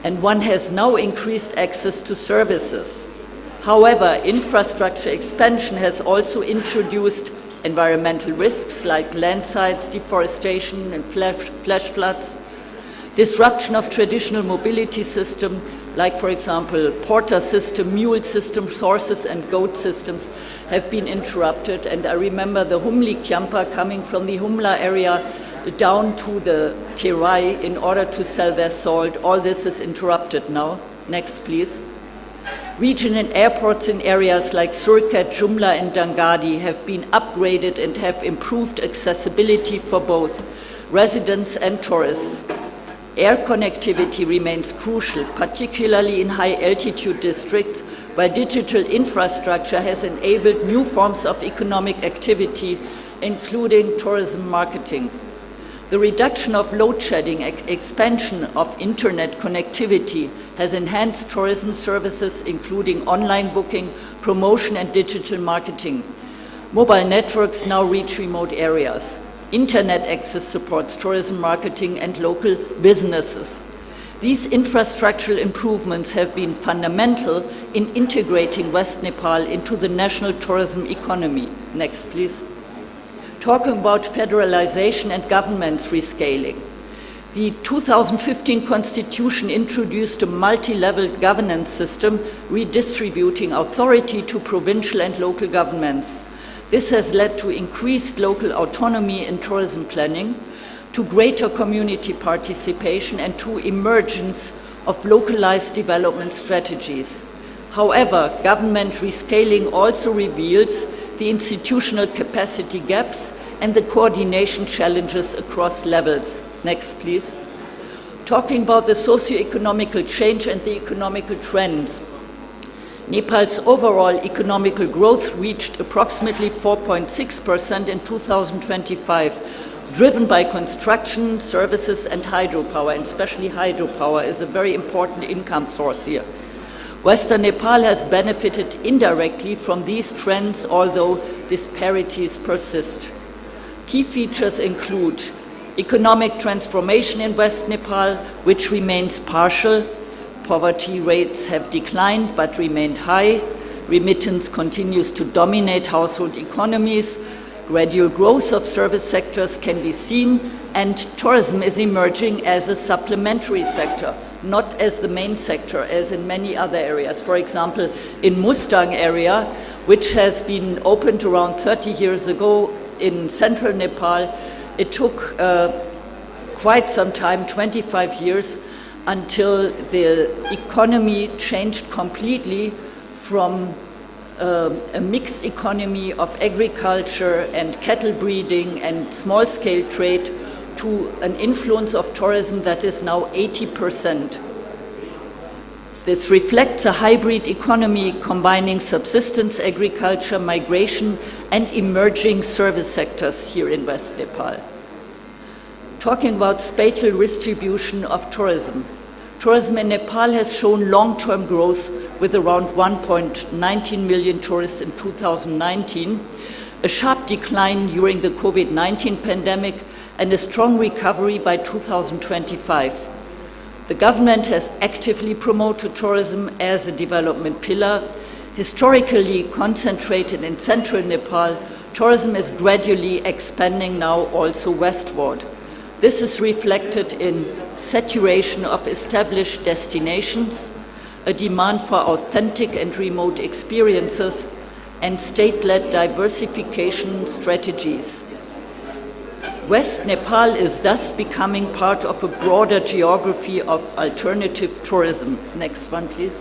and one has now increased access to services. However, infrastructure expansion has also introduced environmental risks like landslides, deforestation, and flash floods. Disruption of traditional mobility systems, like, for example, porter system, mule system, horses, and goat systems, have been interrupted. And I remember the Humli Kyampa coming from the Humla area down to the Terai in order to sell their salt. All this is interrupted now. Next, please. Regional airports in areas like Surkhet, Jumla, and Dangadi have been upgraded and have improved accessibility for both residents and tourists. Air connectivity remains crucial, particularly in high-altitude districts, where digital infrastructure has enabled new forms of economic activity, including tourism marketing. The reduction of load shedding, expansion of internet connectivity has enhanced tourism services, including online booking, promotion, and digital marketing. Mobile networks now reach remote areas. Internet access supports tourism marketing and local businesses. These infrastructural improvements have been fundamental in integrating West Nepal into the national tourism economy. Next, please. Talking about federalization and government's rescaling. The 2015 Constitution introduced a multi-level governance system redistributing authority to provincial and local governments. This has led to increased local autonomy in tourism planning, to greater community participation, and to emergence of localized development strategies. However, government rescaling also reveals the institutional capacity gaps and the coordination challenges across levels. Next, please. Talking about the socio-economical change and the economical trends. Nepal's overall economical growth reached approximately 4.6% in 2025, driven by construction, services, and hydropower, and especially hydropower is a very important income source here. Western Nepal has benefited indirectly from these trends, although disparities persist. Key features include economic transformation in West Nepal, which remains partial. Poverty rates have declined but remained high. Remittance continues to dominate household economies. Gradual growth of service sectors can be seen, and tourism is emerging as a supplementary sector, not as the main sector as in many other areas. For example, in Mustang area, which has been opened around 30 years ago in central Nepal, it took quite some time, 25 years, until the economy changed completely from a mixed economy of agriculture and cattle breeding and small-scale trade to an influence of tourism that is now 80%. This reflects a hybrid economy combining subsistence agriculture, migration, and emerging service sectors here in West Nepal. Talking about spatial distribution of tourism. Tourism in Nepal has shown long-term growth with around 1.19 million tourists in 2019, a sharp decline during the COVID-19 pandemic, and a strong recovery by 2025. The government has actively promoted tourism as a development pillar. Historically concentrated in central Nepal, tourism is gradually expanding now also westward. This is reflected in saturation of established destinations, a demand for authentic and remote experiences, and state-led diversification strategies. West Nepal is thus becoming part of a broader geography of alternative tourism. Next one, please.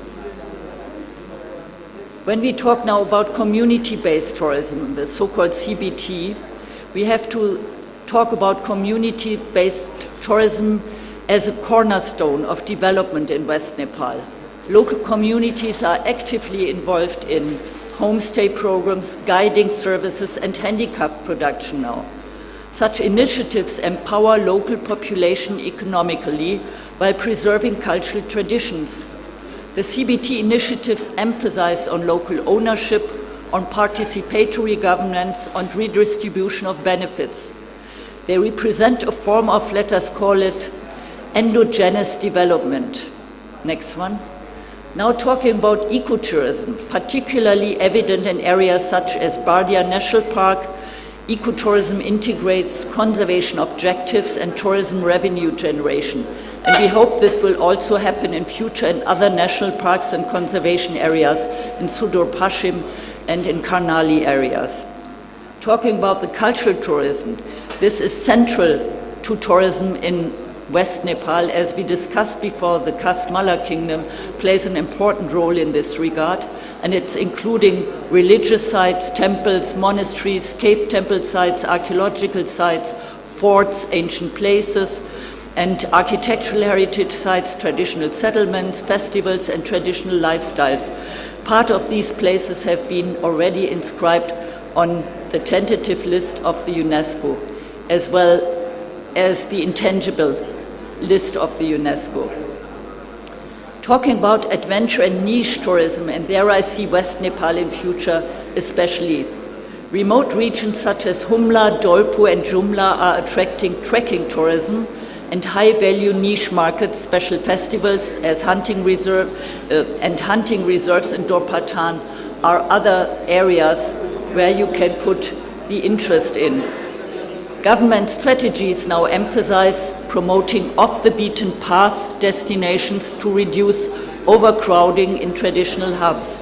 When we talk now about community-based tourism, the so-called CBT, we have to talk about community-based tourism as a cornerstone of development in West Nepal. Local communities are actively involved in homestay programs, guiding services, and handicraft production now. Such initiatives empower local population economically while preserving cultural traditions. The CBT initiatives emphasize on local ownership, on participatory governance, on redistribution of benefits. They represent a form of, let us call it, endogenous development. Next one. Now talking about ecotourism, particularly evident in areas such as Bardia National Park. Ecotourism integrates conservation objectives and tourism revenue generation. And we hope this will also happen in future in other national parks and conservation areas in Sudur Pashim and in Karnali areas. Talking about the cultural tourism, this is central to tourism in West Nepal. As we discussed before, the Kastmala Kingdom plays an important role in this regard, and it's including religious sites, temples, monasteries, cave temple sites, archaeological sites, forts, ancient places, and architectural heritage sites, traditional settlements, festivals, and traditional lifestyles. Part of these places have been already inscribed on the tentative list of the UNESCO, as well as the intangible list of the UNESCO. Talking about adventure and niche tourism, and there I see West Nepal in future especially. Remote regions such as Humla, Dolpo, and Jumla are attracting trekking tourism, and high-value niche markets, special festivals as hunting reserve and hunting reserves in Dorpatan are other areas where you can put the interest in. Government strategies now emphasize promoting off-the-beaten path destinations to reduce overcrowding in traditional hubs.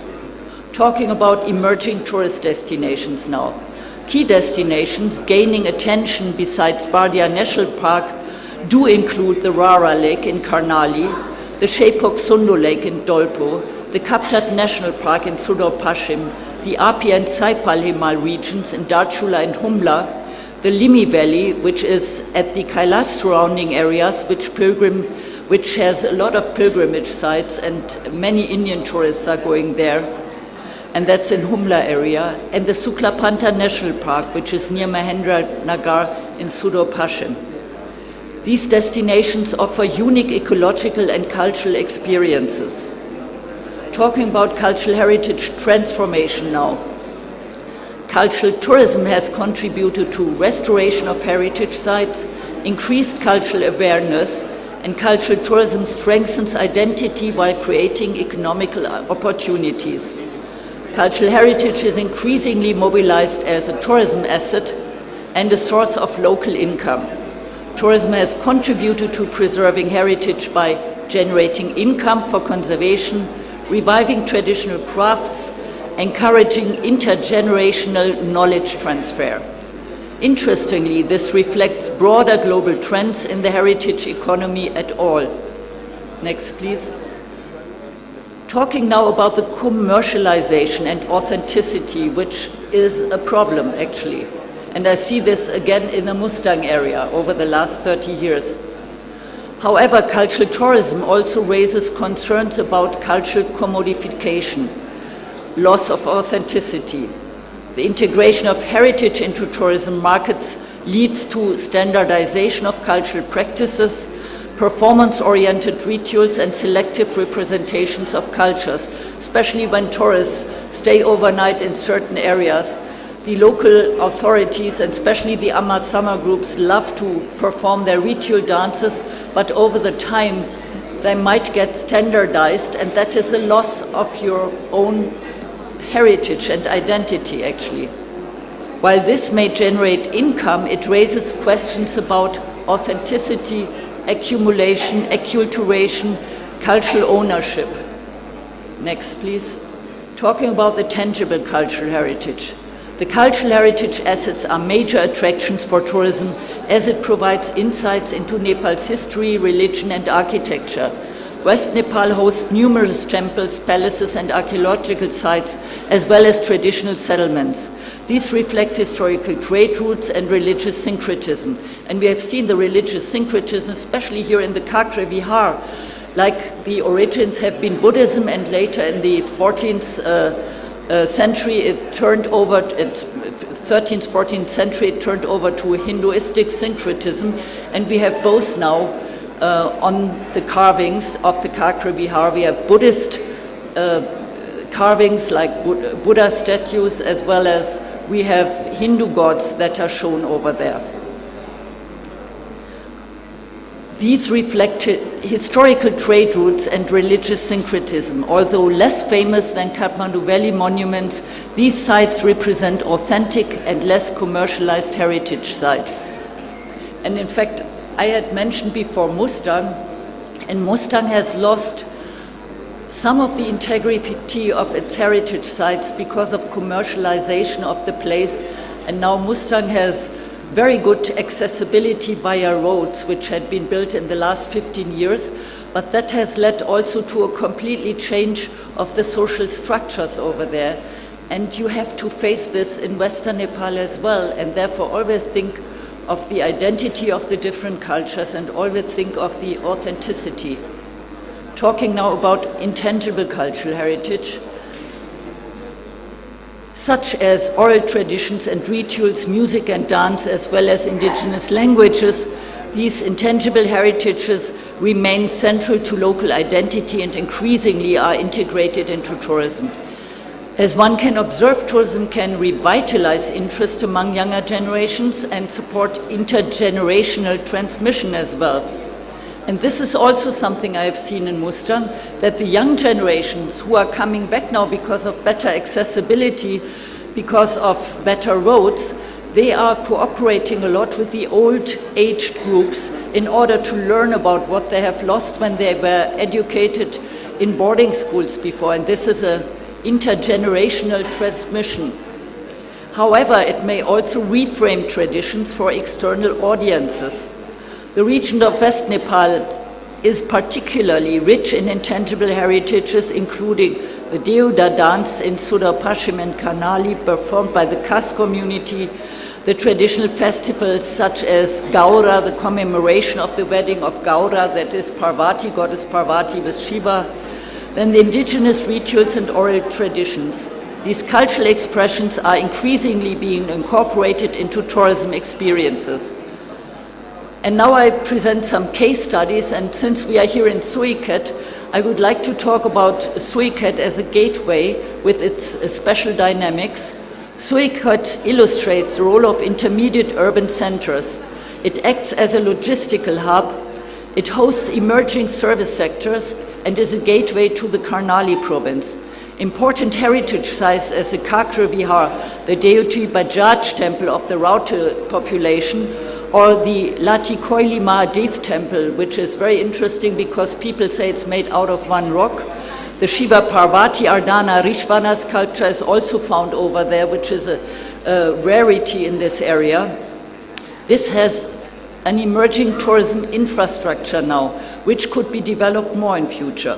Talking about emerging tourist destinations now. Key destinations gaining attention besides Bardia National Park do include the Rara Lake in Karnali, the Shepok Sundu Lake in Dolpo, the Kaptat National Park in Sudur Pashim, the Api and Saipal Himal regions in Darchula and Humla, the Limi Valley, which is at the Kailas surrounding areas, which pilgrim which has a lot of pilgrimage sites, and many Indian tourists are going there. And that's in Humla area, and the Suklapanta National Park, which is near Mahendra Nagar in Sudurpashchim. These destinations offer unique ecological and cultural experiences. Talking about cultural heritage transformation now. Cultural tourism has contributed to restoration of heritage sites, increased cultural awareness, and cultural tourism strengthens identity while creating economical opportunities. Cultural heritage is increasingly mobilized as a tourism asset and a source of local income. Tourism has contributed to preserving heritage by generating income for conservation, reviving traditional crafts, encouraging intergenerational knowledge transfer. Interestingly, this reflects broader global trends in the heritage economy at all. Next, please. Talking now about the commercialization and authenticity, which is a problem actually. And I see this again in the Mustang area over the last 30 years. However, cultural tourism also raises concerns about cultural commodification, loss of authenticity. The integration of heritage into tourism markets leads to standardization of cultural practices, performance-oriented rituals, and selective representations of cultures, especially when tourists stay overnight in certain areas. The local authorities, and especially the Amma summer groups, love to perform their ritual dances, but over the time they might get standardized, and that is a loss of your own heritage and identity, actually. While this may generate income, it raises questions about authenticity, accumulation, acculturation, cultural ownership. Next, please. Talking about the tangible cultural heritage. The cultural heritage assets are major attractions for tourism as it provides insights into Nepal's history, religion, and architecture. West Nepal hosts numerous temples, palaces, and archaeological sites, as well as traditional settlements. These reflect historical trade routes and religious syncretism. And we have seen the religious syncretism, especially here in the Kakre Vihar. Like the origins have been Buddhism, and later in the 14th century, it turned over, 13th, 14th century, it turned over to Hinduistic syncretism. And we have both now on the carvings of the Kakre Vihar. We have Buddhist carvings like Buddha statues, as well as we have Hindu gods that are shown over there. These reflect historical trade routes and religious syncretism. Although less famous than Kathmandu Valley monuments, these sites represent authentic and less commercialized heritage sites. And in fact, I had mentioned before Mustang, and Mustang has lost some of the integrity of its heritage sites because of commercialization of the place. And now Mustang has very good accessibility via roads, which had been built in the last 15 years, but that has led also to a completely change of the social structures over there. And you have to face this in Western Nepal as well, and therefore always think of the identity of the different cultures and always think of the authenticity. Talking now about intangible cultural heritage, such as oral traditions and rituals, music and dance, as well as indigenous languages. These intangible heritages remain central to local identity and increasingly are integrated into tourism. As one can observe, tourism can revitalize interest among younger generations and support intergenerational transmission as well. And this is also something I have seen in Mustang, that the young generations who are coming back now because of better accessibility, because of better roads, they are cooperating a lot with the old age groups in order to learn about what they have lost when they were educated in boarding schools before. And this is an intergenerational transmission. However, it may also reframe traditions for external audiences. The region of West Nepal is particularly rich in intangible heritages, including the Deoda dance in Sudurpashchim and Karnali, performed by the Khas community, the traditional festivals such as Gaura, the commemoration of the wedding of Gaura, that is Parvati, goddess Parvati with Shiva, then the indigenous rituals and oral traditions. These cultural expressions are increasingly being incorporated into tourism experiences. And now I present some case studies, and since we are here in Suicat, I would like to talk about Suicat as a gateway with its special dynamics. Suicat illustrates the role of intermediate urban centers. It acts as a logistical hub. It hosts emerging service sectors and is a gateway to the Karnali province. Important heritage sites as the Kakra Vihar, the deity Bajaj temple of the Raute population, or the Lati Koili Mahadev temple, which is very interesting because people say it's made out of one rock. The Shiva Parvati Ardana Rishvana sculpture is also found over there, which is a rarity in this area. This has an emerging tourism infrastructure now, which could be developed more in future.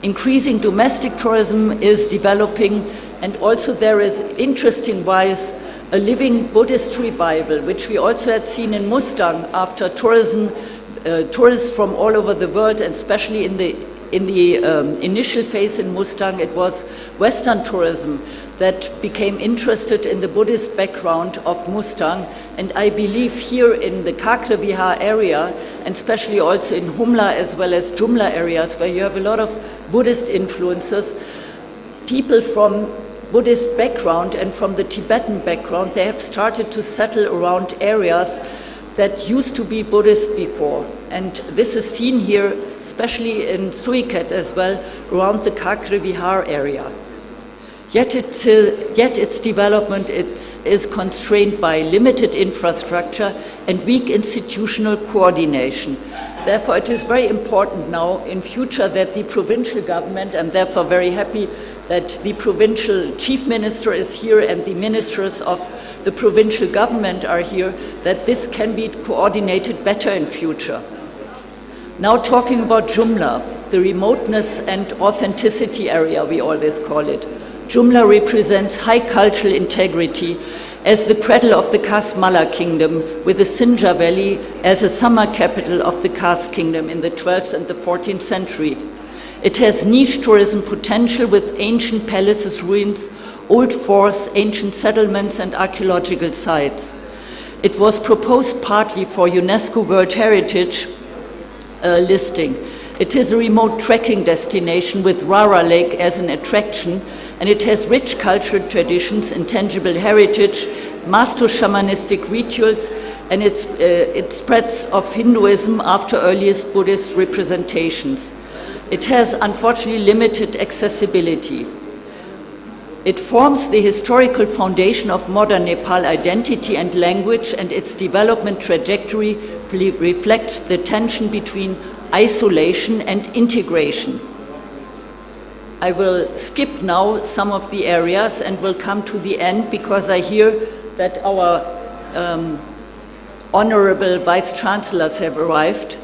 Increasing domestic tourism is developing, and also there is, interesting-wise, a living Buddhist revival, which we also had seen in Mustang after tourists from all over the world, and especially in the initial phase in Mustang, it was Western tourism that became interested in the Buddhist background of Mustang. And I believe here in the Kakra Vihar area, and especially also in Humla as well as Jumla areas, where you have a lot of Buddhist influences, people from Buddhist background and from the Tibetan background, they have started to settle around areas that used to be Buddhist before. And this is seen here, especially in Suicat as well, around the Kakra Vihar area. Yet its development is constrained by limited infrastructure and weak institutional coordination. Therefore, it is very important now in future that the provincial government, I'm therefore very happy that the provincial chief minister is here and the ministers of the provincial government are here, that this can be coordinated better in future. Now talking about Jumla, the remoteness and authenticity area, we always call it. Jumla represents high cultural integrity as the cradle of the Khas Mala kingdom, with the Sinjar Valley as a summer capital of the Khas kingdom in the 12th and the 14th century. It has niche tourism potential with ancient palaces, ruins, old forts, ancient settlements and archaeological sites. It was proposed partly for UNESCO World Heritage listing. It is a remote trekking destination with Rara Lake as an attraction, and it has rich cultural traditions, intangible heritage, master shamanistic rituals, and it spreads of Hinduism after earliest Buddhist representations. It has unfortunately limited accessibility. It forms the historical foundation of modern Nepal identity and language, and its development trajectory reflects the tension between isolation and integration. I will skip now some of the areas and will come to the end because I hear that our honorable vice chancellors have arrived.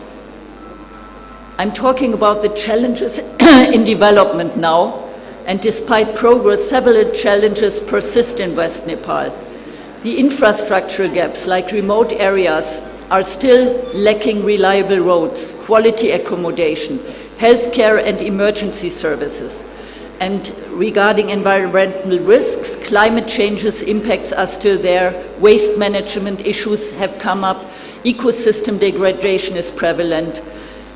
I'm talking about the challenges in development now, and despite progress, several challenges persist in West Nepal. The infrastructure gaps, like remote areas, are still lacking reliable roads, quality accommodation, healthcare and emergency services. And regarding environmental risks, climate change's impacts are still there, waste management issues have come up, ecosystem degradation is prevalent.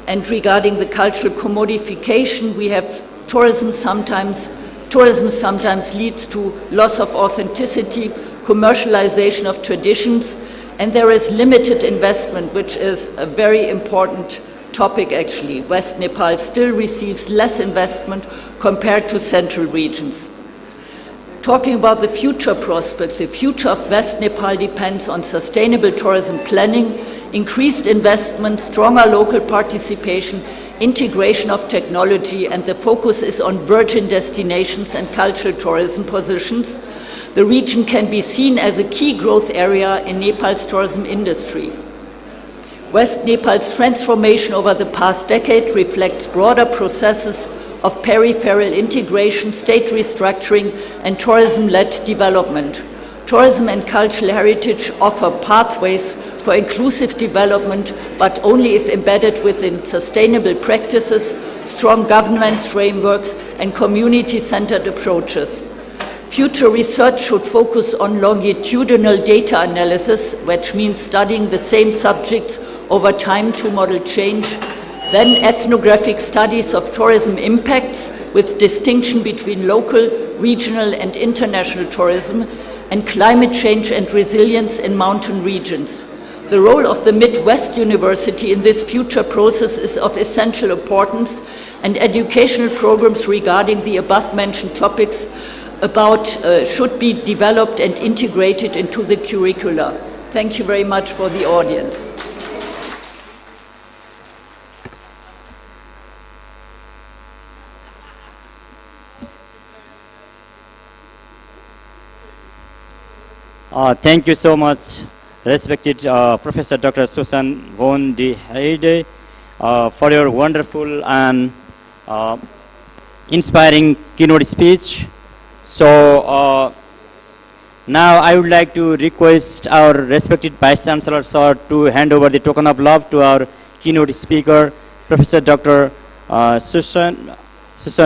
And regarding the cultural commodification, we have tourism sometimes leads to loss of authenticity, commercialization of traditions, and there is limited investment, which is a very important topic actually. West Nepal still receives less investment compared to central regions. Talking about the future prospects, the future of West Nepal depends on sustainable tourism planning, increased investment, stronger local participation, integration of technology, and the focus is on virgin destinations and cultural tourism positions. The region can be seen as a key growth area in Nepal's tourism industry. West Nepal's transformation over the past decade reflects broader processes of peripheral integration, state restructuring, and tourism-led development. Tourism and cultural heritage offer pathways for inclusive development, but only if embedded within sustainable practices, strong governance frameworks, and community-centered approaches. Future research should focus on longitudinal data analysis, which means studying the same subjects over time to model change. Then ethnographic studies of tourism impacts with distinction between local, regional, and international tourism, and climate change and resilience in mountain regions. The role of the Midwest University in this future process is of essential importance, and educational programs regarding the above-mentioned topics should be developed and integrated into the curricula. Thank you very much for the audience. Thank you so much, respected Professor Dr. Susan von de Heide, for your wonderful and inspiring keynote speech. So now I would like to request our respected Vice Chancellor Sir to hand over the token of love to our keynote speaker, Professor Dr. Susan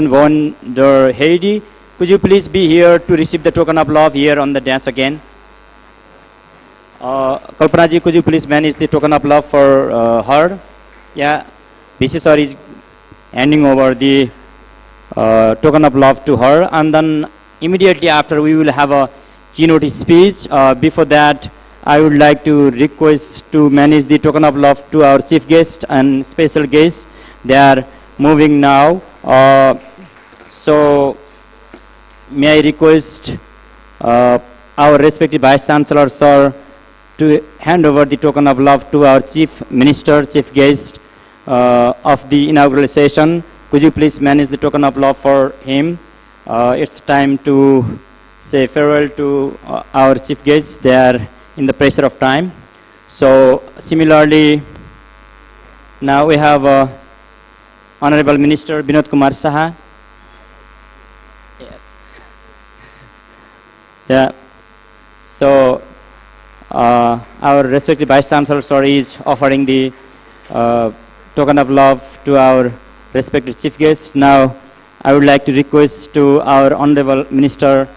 von der Heide. Could you please be here to receive the token of love here on the dais again? Kalpana ji, could you please manage the token of love for her? Yeah, VC sir is handing over the token of love to her, and then immediately after we will have a keynote speech. Before that, I would like to request to manage the token of love to our chief guest and special guest. They are moving now. So may I request our respected Vice Chancellor Sir to hand over the token of love to our Chief Minister, Chief Guest of the inaugural session. Could you please manage the token of love for him? It's time to say farewell to our Chief Guest. They are in the pressure of time. So similarly, now we have Honorable Minister Vinod Kumar Saha. Yes. Yeah. So our respected Vice Chancellor Sir is offering the token of love to our respected chief guest. Now I would like to request to our Honorable Minister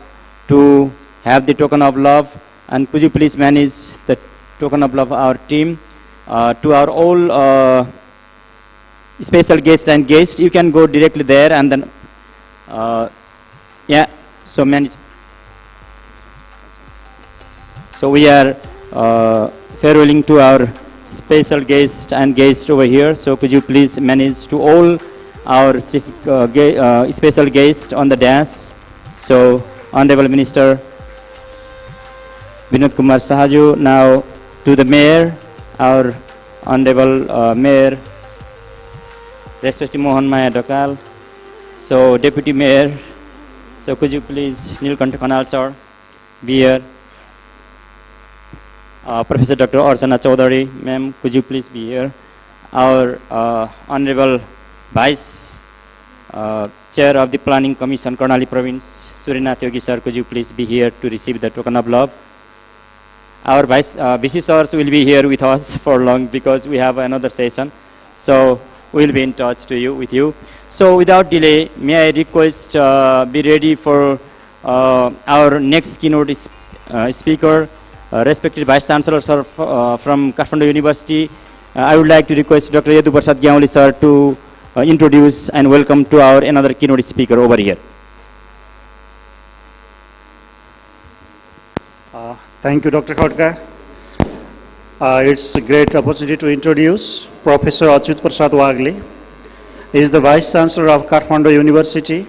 to have the token of love, and could you please manage the token of love of our team. To our all special guests and guests, you can go directly there and then yeah, so manage. So we are farewelling to our special guest and guest over here. So could you please manage to all our chief special guest on the dais. So Honorable Minister Vinod Kumar Sahaju, now to the Mayor, our Honorable Mayor, respected Mohan Maya Dokal. So Deputy Mayor, so could you please Nilkantha Kanal sir be here. Professor Dr. Archana Chaudhary, ma'am, could you please be here. Our Honorable Vice Chair of the Planning Commission, Karnali Province, Surinath Yogi sir, could you please be here to receive the token of love. Our VC sirs will be here with us for long because we have another session. So we'll be in touch with you. So without delay, may I request be ready for our next keynote speaker, respected Vice Chancellor sir from Kathmandu University. I would like to request Dr. Yadu Prasad Gyauli sir to introduce and welcome to our another keynote speaker over here. Thank you, Dr. Khodka. It's a great opportunity to introduce Professor Achyut Prasad Wagle. He is the Vice Chancellor of Kathmandu University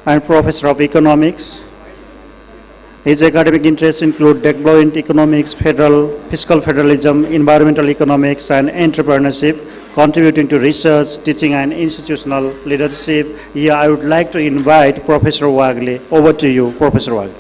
and Professor of Economics. His academic interests include development economics, fiscal federalism, environmental economics, and entrepreneurship, contributing to research, teaching, and institutional leadership. Here, I would like to invite Professor Wagle. Over to you, Professor Wagle.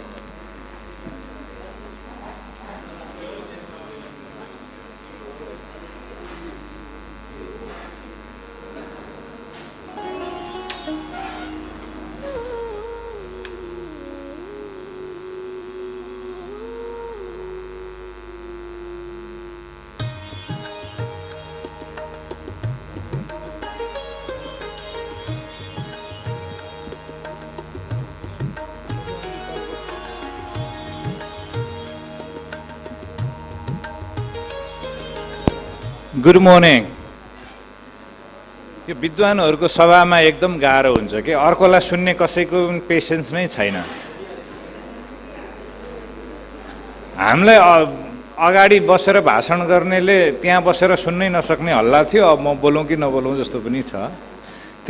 Good morning. यो विद्वानहरूको सभामा एकदम गाह्रो हुन्छ कि अर्कोलाई सुन्ने कसैको पनि पेसेन्स नै छैन। हामीलाई अगाडि बसेर भाषण गर्नेले त्यहाँ बसेर सुन्नै नसक्ने हल्ला थियो, अब म बोलौँ कि नबोलौँ जस्तो पनि छ।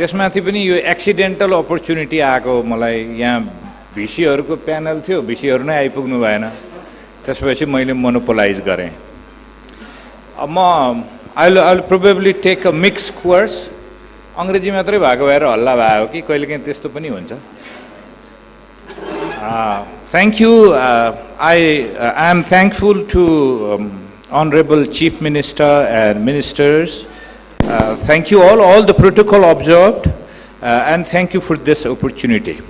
त्यसमाथि पनि यो एक्सिडेन्टल अपर्च्युनिटी आएको, मलाई यहाँ भिसीहरूको प्यानल थियो, भिसीहरू नै आइपुग्नु भएन, त्यसपछि मैले मोनोपोलाइज गरेँ। अब म I'll probably take a mixed course. अंग्रेजी मात्रै भएको भएर हल्ला भयो कि कहिलेकाहीँ त्यस्तो पनि हुन्छ। Thank you. I am thankful to Honorable Chief Minister and Ministers. Thank you all the protocol observed, and thank you for this opportunity.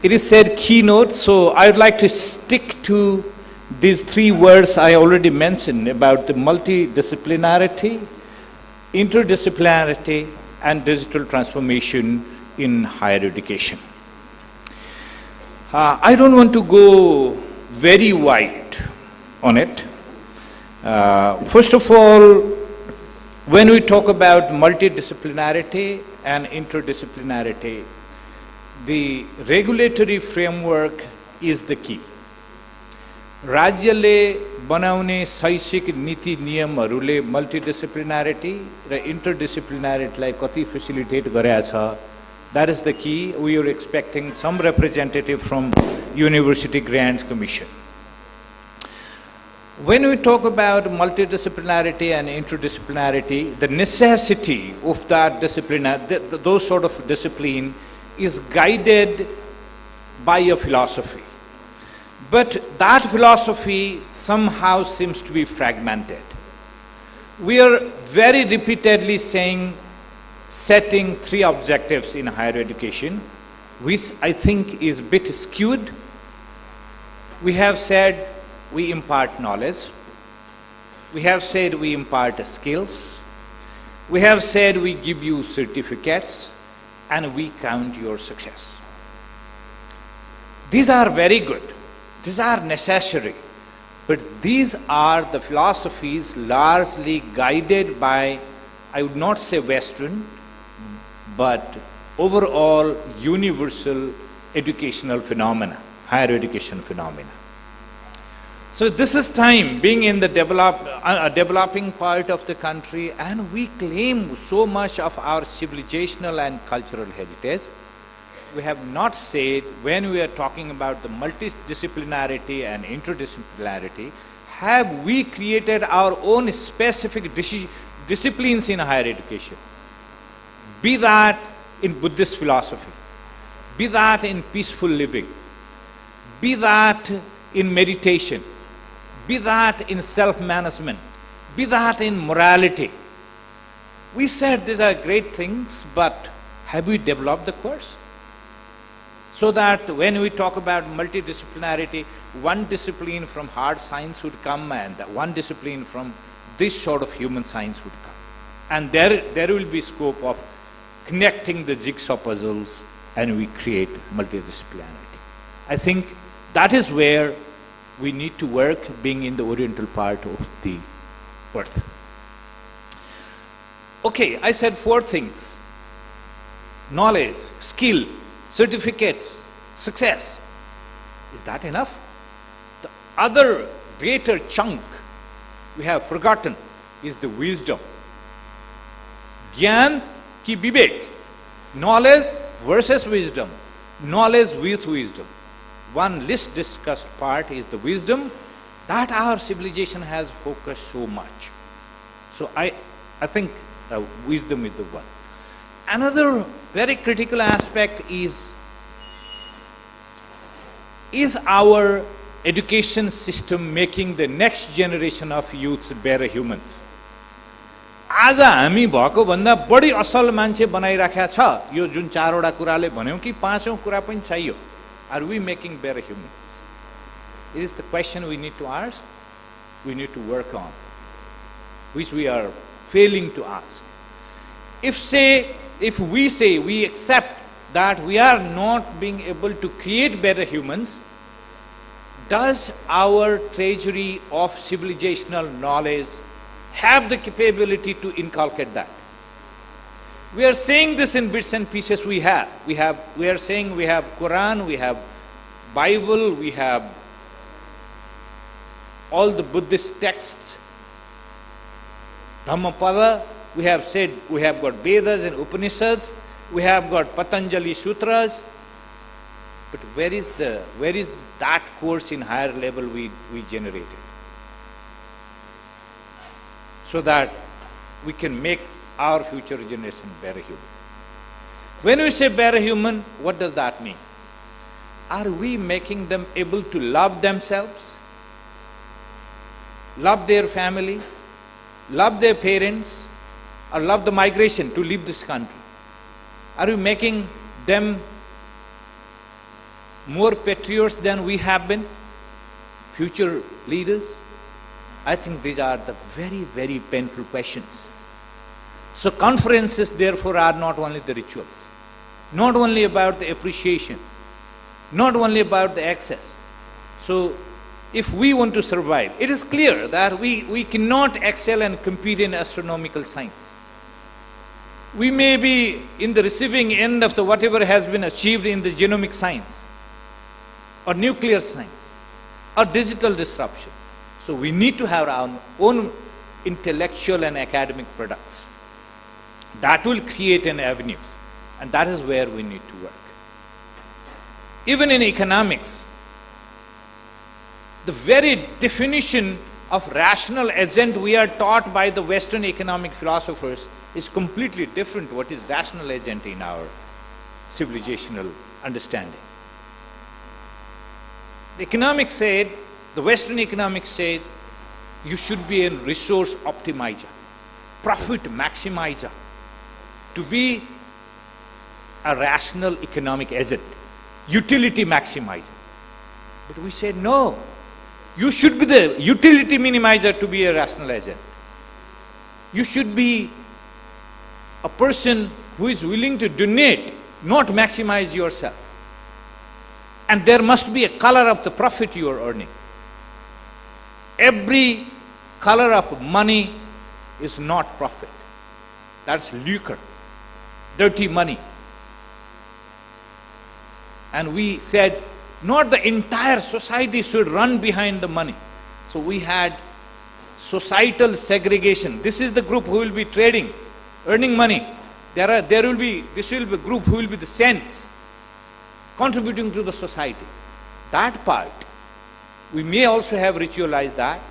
It is said keynote, so I would like to stick to these three words I already mentioned about the multidisciplinarity, interdisciplinarity, and digital transformation in higher education. I don't want to go very wide on it. First of all, when we talk about multidisciplinarity and interdisciplinarity, the regulatory framework is the key. राज्यले बनाउने शैक्षिक नीति नियमहरूले मल्टिडिसिप्लिनारिटी र इन्टरडिसिप्लिनारिटीलाई कति facilitate गरेको छ, that is the key. We are expecting some representative from University Grants Commission. When we talk about multidisciplinarity and interdisciplinarity, the necessity of that discipline, those sort of discipline, is guided by a philosophy. But that philosophy somehow seems to be fragmented. We are very repeatedly setting three objectives in higher education, which I think is a bit skewed. We have said we impart knowledge. We have said we impart skills. We have said we give you certificates and we count your success. These are very good. These are necessary, but these are the philosophies largely guided by, I would not say Western, but overall universal educational phenomena, higher education phenomena. So this is time, being in the developing part of the country, and we claim so much of our civilizational and cultural heritage. We have not said, when we are talking about the multidisciplinarity and interdisciplinarity, have we created our own specific disciplines in higher education? Be that in Buddhist philosophy, be that in peaceful living, be that in meditation, be that in self-management, be that in morality. We said these are great things, but have we developed the course? So that when we talk about multidisciplinarity, one discipline from hard science would come and one discipline from this sort of human science would come. And there will be scope of connecting the jigsaw puzzles and we create multidisciplinarity. I think that is where we need to work, being in the oriental part of the earth. Okay, I said four things: knowledge, skill, certificates, success. Is that enough? The other greater chunk we have forgotten is the wisdom. Gyan ki vivek. Knowledge versus wisdom. Knowledge with wisdom. One least discussed part is the wisdom that our civilization has focused so much. So I think wisdom is the one. Another very critical aspect is our education system making the next generation of youths better humans? आज हामी भएको भन्दा बढी असल मान्छे बनाइराखेको छ यो जुन चारवटा कुराले भन्यौं कि पाँचौं कुरा पनि चाहियो. Are we making better humans? It is the question we need to ask, we need to work on, which we are failing to ask. If we say we accept that we are not being able to create better humans, does our treasury of civilizational knowledge have the capability to inculcate that. We are saying this in bits and pieces we have. We are saying we have Quran, we have Bible, we have all the Buddhist texts, Dhammapada, we have said we have got Vedas and Upanishads, we have got Patanjali Sutras, but where is that course in higher level we generated? So that we can make our future generation better human. When we say better human, what does that mean? Are we making them able to love themselves, love their family, love their parents, or love the migration to leave this country? Are we making them more patriots than we have been, future leaders? I think these are the very, very painful questions. So conferences, therefore, are not only the rituals, not only about the appreciation, not only about the access. So if we want to survive, it is clear that we cannot excel and compete in astronomical science. We may be in the receiving end of the whatever has been achieved in the genomic science, or nuclear science, or digital disruption. So we need to have our own intellectual and academic products. That will create an avenues, and that is where we need to work. Even in economics, the very definition of rational agent we are taught by the Western economic philosophers is completely different what is rational agent in our civilizational understanding. The Western economics said, you should be a resource optimizer, profit maximizer, to be a rational economic agent, utility maximizer. But we said, no, you should be the utility minimizer to be a rational agent. You should be a person who is willing to donate, not maximize yourself. And there must be a color of the profit you are earning. Every color of money is not profit. That's lucre, dirty money. And we said, not the entire society should run behind the money. So we had societal segregation. This is the group who will be trading, earning money. This will be a group who will be the saints, contributing to the society. That part, we may also have ritualized that.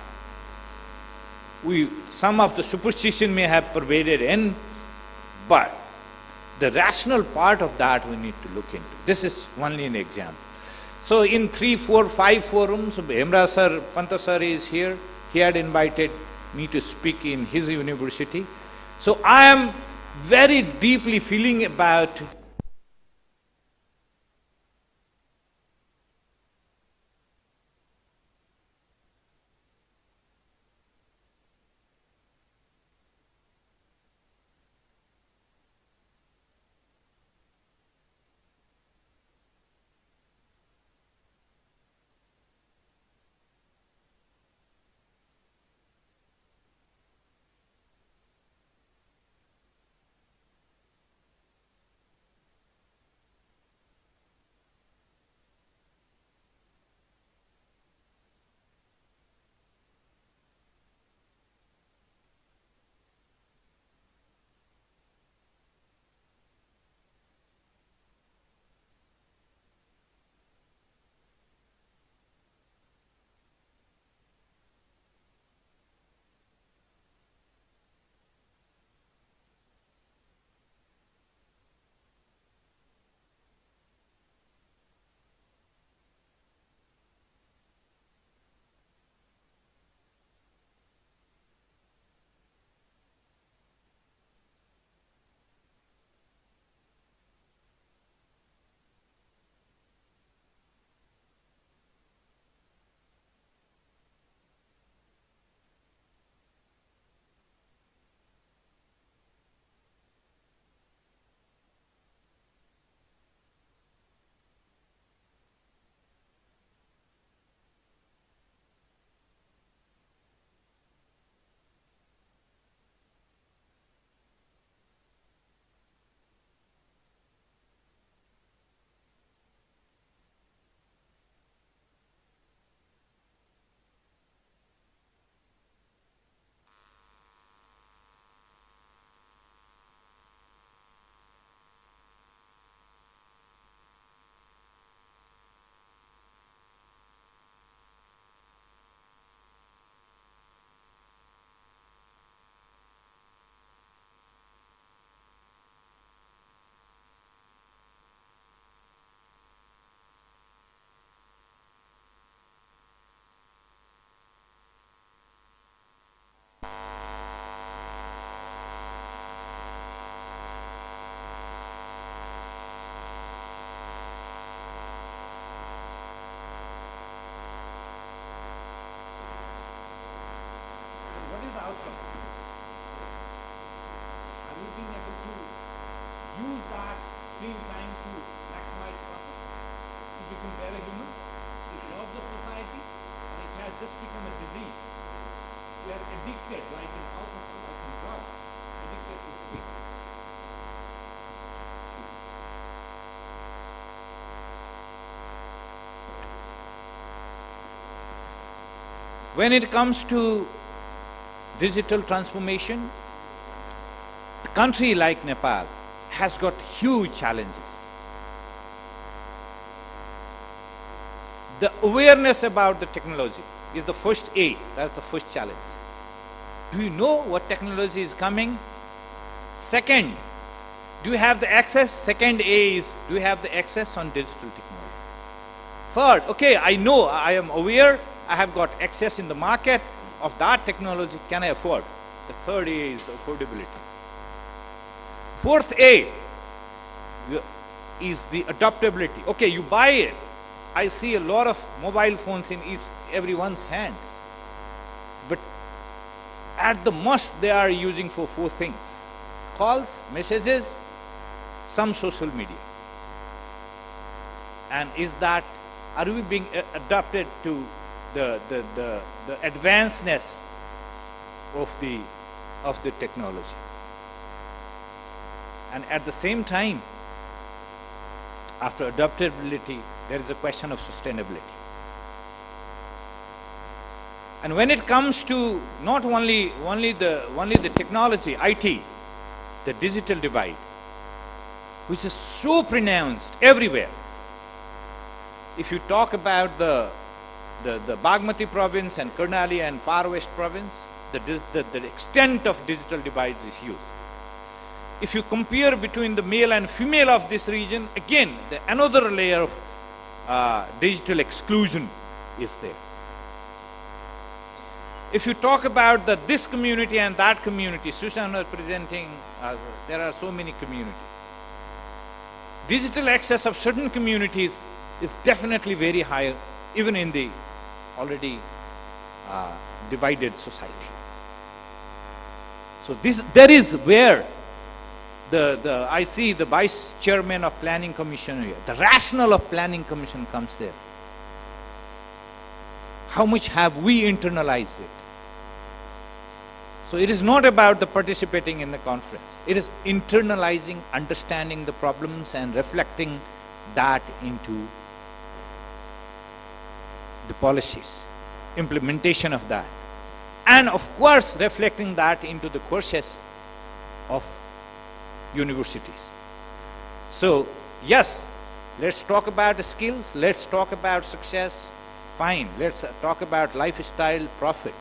Some of the superstition may have pervaded in, but the rational part of that we need to look into. This is only an example. So in 3, 4, 5 forums, Hemra sir, Panta sir is here. He had invited me to speak in his university. So I am very deeply feeling about Are we being able to use that screen time to maximize profit, to become better human? It loves the society, and it has just become a disease. We are addicted, like in alcohol, like in drugs, addicted to screen. When it comes to digital transformation, a country like Nepal has got huge challenges. The awareness about the technology is the first A, that's the first challenge. Do you know what technology is coming? Second, do you have the access? Second A is, do you have the access on digital technologies? Third, okay, I know, I am aware, I have got access in the market of that technology, can I afford? The third A is affordability. Fourth A is the adaptability. Okay, you buy it. I see a lot of mobile phones in everyone's hand. But at the most, they are using for 4 things: calls, messages, some social media. And are we being adapted to the advancedness of the technology? And at the same time, after adaptability, there is a question of sustainability. And when it comes to not only the technology, IT, the digital divide, which is so pronounced everywhere. If you talk about the Bagmati province and Karnali and Far West province, the extent of digital divide is huge. If you compare between the male and female of this region, again, another layer of digital exclusion is there. If you talk about this community and that community, Susan was presenting, there are so many communities. Digital access of certain communities is definitely very high, even in the already divided society. So there is where I see the vice chairman of planning commission here. The rationale of planning commission comes there. How much have we internalized it? So it is not about the participating in the conference. It is internalizing, understanding the problems and reflecting that into the policies, implementation of that. And of course, reflecting that into the courses of universities. So, yes, let's talk about the skills, let's talk about success, fine, let's talk about lifestyle, profit,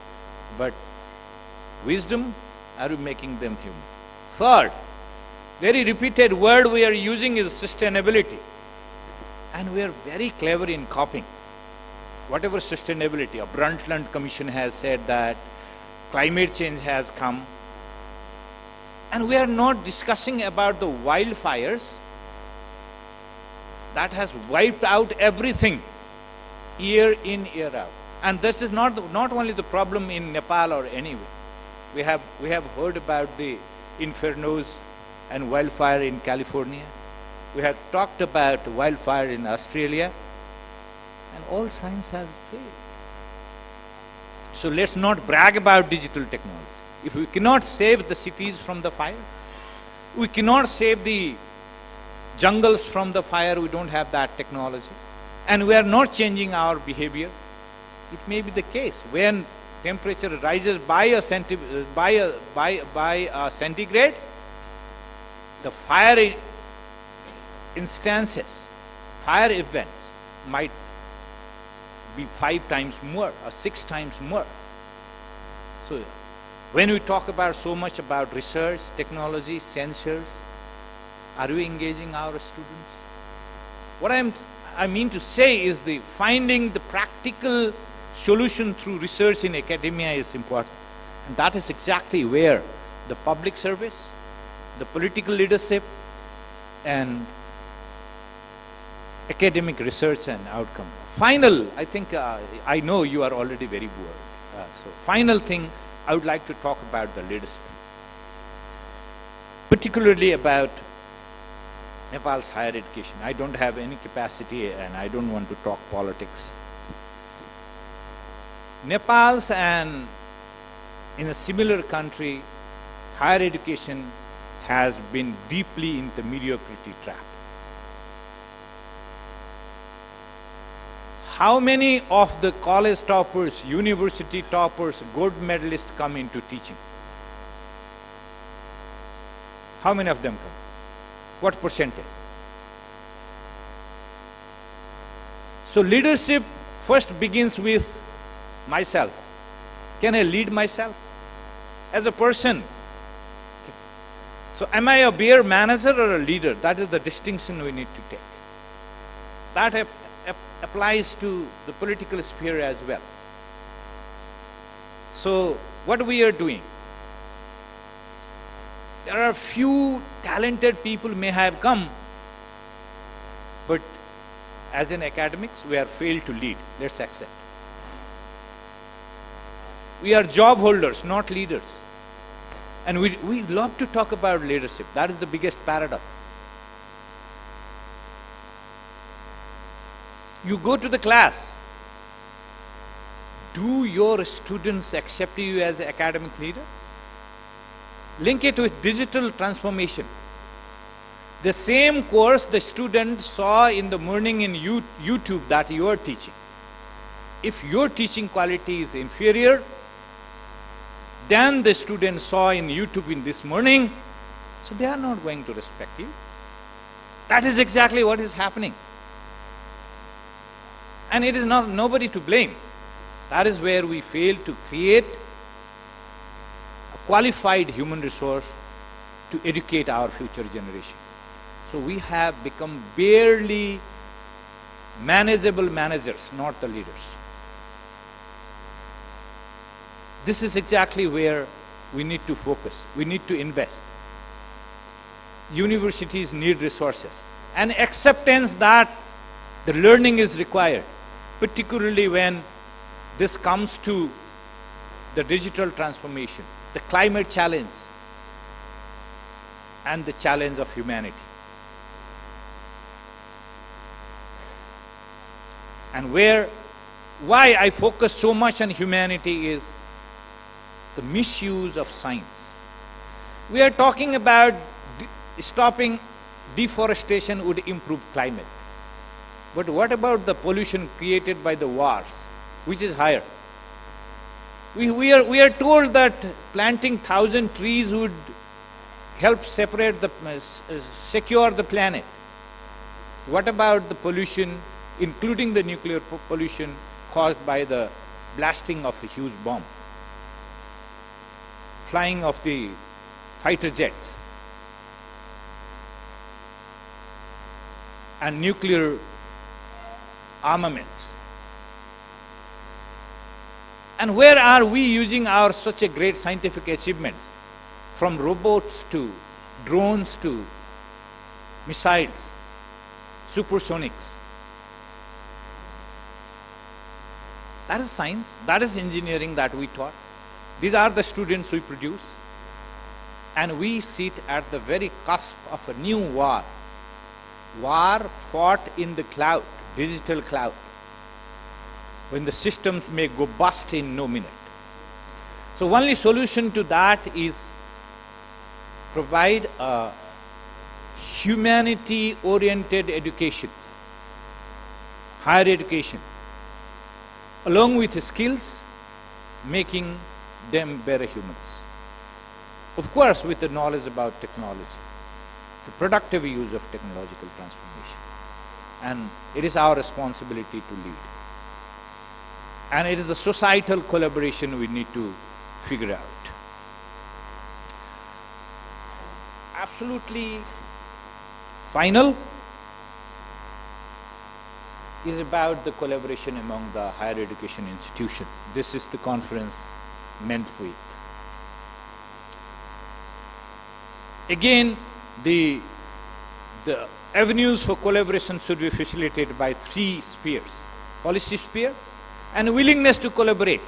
but wisdom, are we making them human? Third, very repeated word we are using is sustainability. And we are very clever in copying. Whatever sustainability, a Brundtland Commission has said that climate change has come. And we are not discussing about the wildfires that has wiped out everything year in, year out. And this is not only the problem in Nepal or anywhere. We have heard about the infernos and wildfire in California. We have talked about wildfire in Australia. And all signs have failed. So let's not brag about digital technology. If we cannot save the cities from the fire, we cannot save the jungles from the fire, we don't have that technology. And we are not changing our behavior. It may be the case when temperature rises by a centigrade, the fire instances, fire events might be 5 times more or 6 times more. So when we talk about so much about research, technology, sensors, are we engaging our students? What I mean to say is finding the practical solution through research in academia is important. And that is exactly where the public service, the political leadership, and academic research and outcome. Final, I think, I know you are already very bored. So final thing, I would like to talk about the leadership. particularly about Nepal's higher education. I don't have any capacity and I don't want to talk politics. Nepal's and in a similar country, higher education has been deeply in the mediocrity trap. How many of the college toppers, university toppers, gold medalists come into teaching? How many of them come? What percentage? So leadership first begins with myself. Can I lead myself as a person? So am I a bare manager or a leader? That is the distinction we need to take. That applies to the political sphere as well. So what we are doing, there are few talented people may have come, but as in academics, we are failed to lead. Let's accept. We are job holders, not leaders. And we love to talk about leadership. That is the biggest paradox. You go to the class. Do your students accept you as an academic leader? Link it with digital transformation. The same course the student saw in the morning in YouTube that you are teaching. If your teaching quality is inferior, then the student saw in YouTube in this morning, so they are not going to respect you. That is exactly what is happening. And it is not nobody to blame. That is where we fail to create a qualified human resource to educate our future generation. So we have become barely manageable managers, not the leaders. This is exactly where we need to focus. We need to invest. Universities need resources and acceptance that the learning is required, particularly when this comes to the digital transformation, the climate challenge, and the challenge of humanity. And why I focus so much on humanity is the misuse of science. We are talking about stopping deforestation would improve climate. But what about the pollution created by the wars, which is higher? We are told that planting 1,000 trees would help secure the planet. What about the pollution, including the nuclear pollution caused by the blasting of a huge bomb, flying of the fighter jets, and nuclear armaments? And where are we using our such a great scientific achievements, from robots to drones to missiles, supersonics? That is science, that is engineering that we taught. These are the students we produce. And we sit at the very cusp of a new war. War fought in the cloud, digital cloud, when the systems may go bust in no minute. So only solution to that is provide a humanity-oriented education, higher education, along with skills, making them better humans. Of course, with the knowledge about technology, the productive use of technological transformation. And it is our responsibility to lead. And it is the societal collaboration we need to figure out. Absolutely final is about the collaboration among the higher education institutions. This is the conference meant for it. Again, the avenues for collaboration should be facilitated by three spheres: policy sphere, and willingness to collaborate,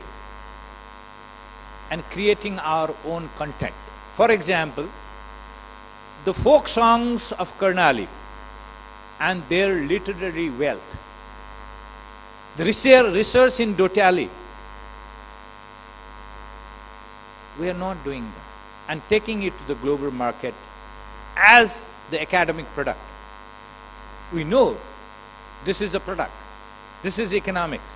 and creating our own content. For example, the folk songs of Karnali and their literary wealth. The research in Dotali, we are not doing that and taking it to the global market as the academic product. We know this is a product. This is economics.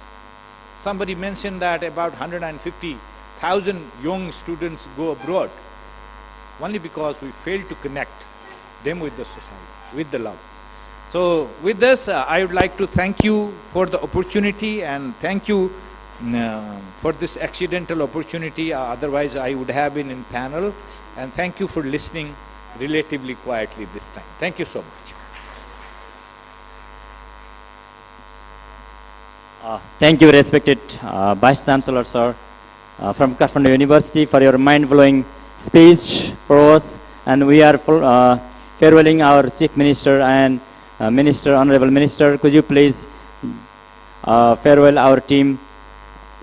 Somebody mentioned that about 150,000 young students go abroad only because we fail to connect them with the society, with the love. So with this, I would like to thank you for the opportunity and thank you for this accidental opportunity. Otherwise, I would have been in panel. And thank you for listening relatively quietly this time. Thank you so much. Thank you, respected Vice Chancellor, sir, from Kathmandu University, for your mind-blowing speech for us. And we are farewelling our Chief Minister and Honorable Minister. Could you please farewell our team?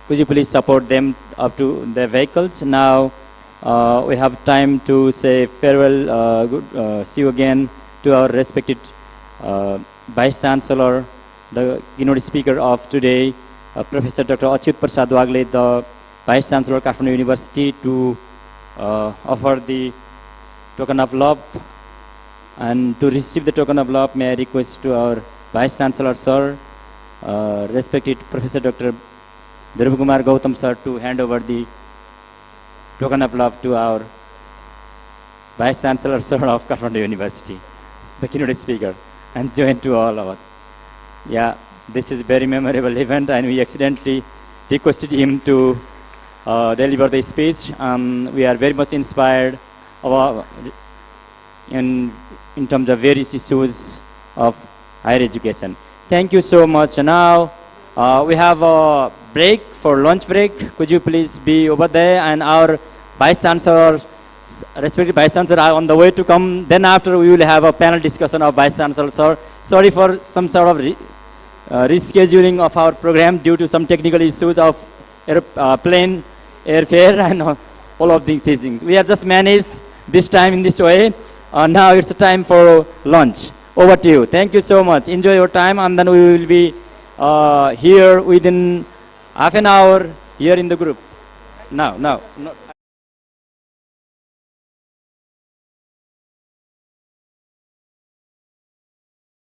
Could you please support them up to their vehicles? Now we have time to say farewell, see you again to our respected Vice Chancellor, the keynote speaker of today, Professor Dr. Achyut Prasad Wagle, the Vice Chancellor of Kathmandu University, to offer the token of love. And to receive the token of love, may I request to our Vice Chancellor, sir, respected Professor Dr. Dhruv Gautam, sir, to hand over the token of love to our Vice Chancellor, sir, of Kathmandu University, the keynote speaker, and join to all of us. Yeah, this is a very memorable event, and we accidentally requested him to deliver the speech. We are very much inspired in terms of various issues of higher education. Thank you so much. Now we have a break for lunch break. Could you please be over there? And our Vice Chancellor, respected Vice Chancellor, are on the way to come. Then after we will have a panel discussion of Vice Chancellor, sir. Sorry for some sort of rescheduling of our program due to some technical issues of plane airfare and all of these things. We have just managed this time in this way. Now it's time for lunch. Over to you. Thank you so much. Enjoy your time, and then we will be here within half an hour here in the group. Now.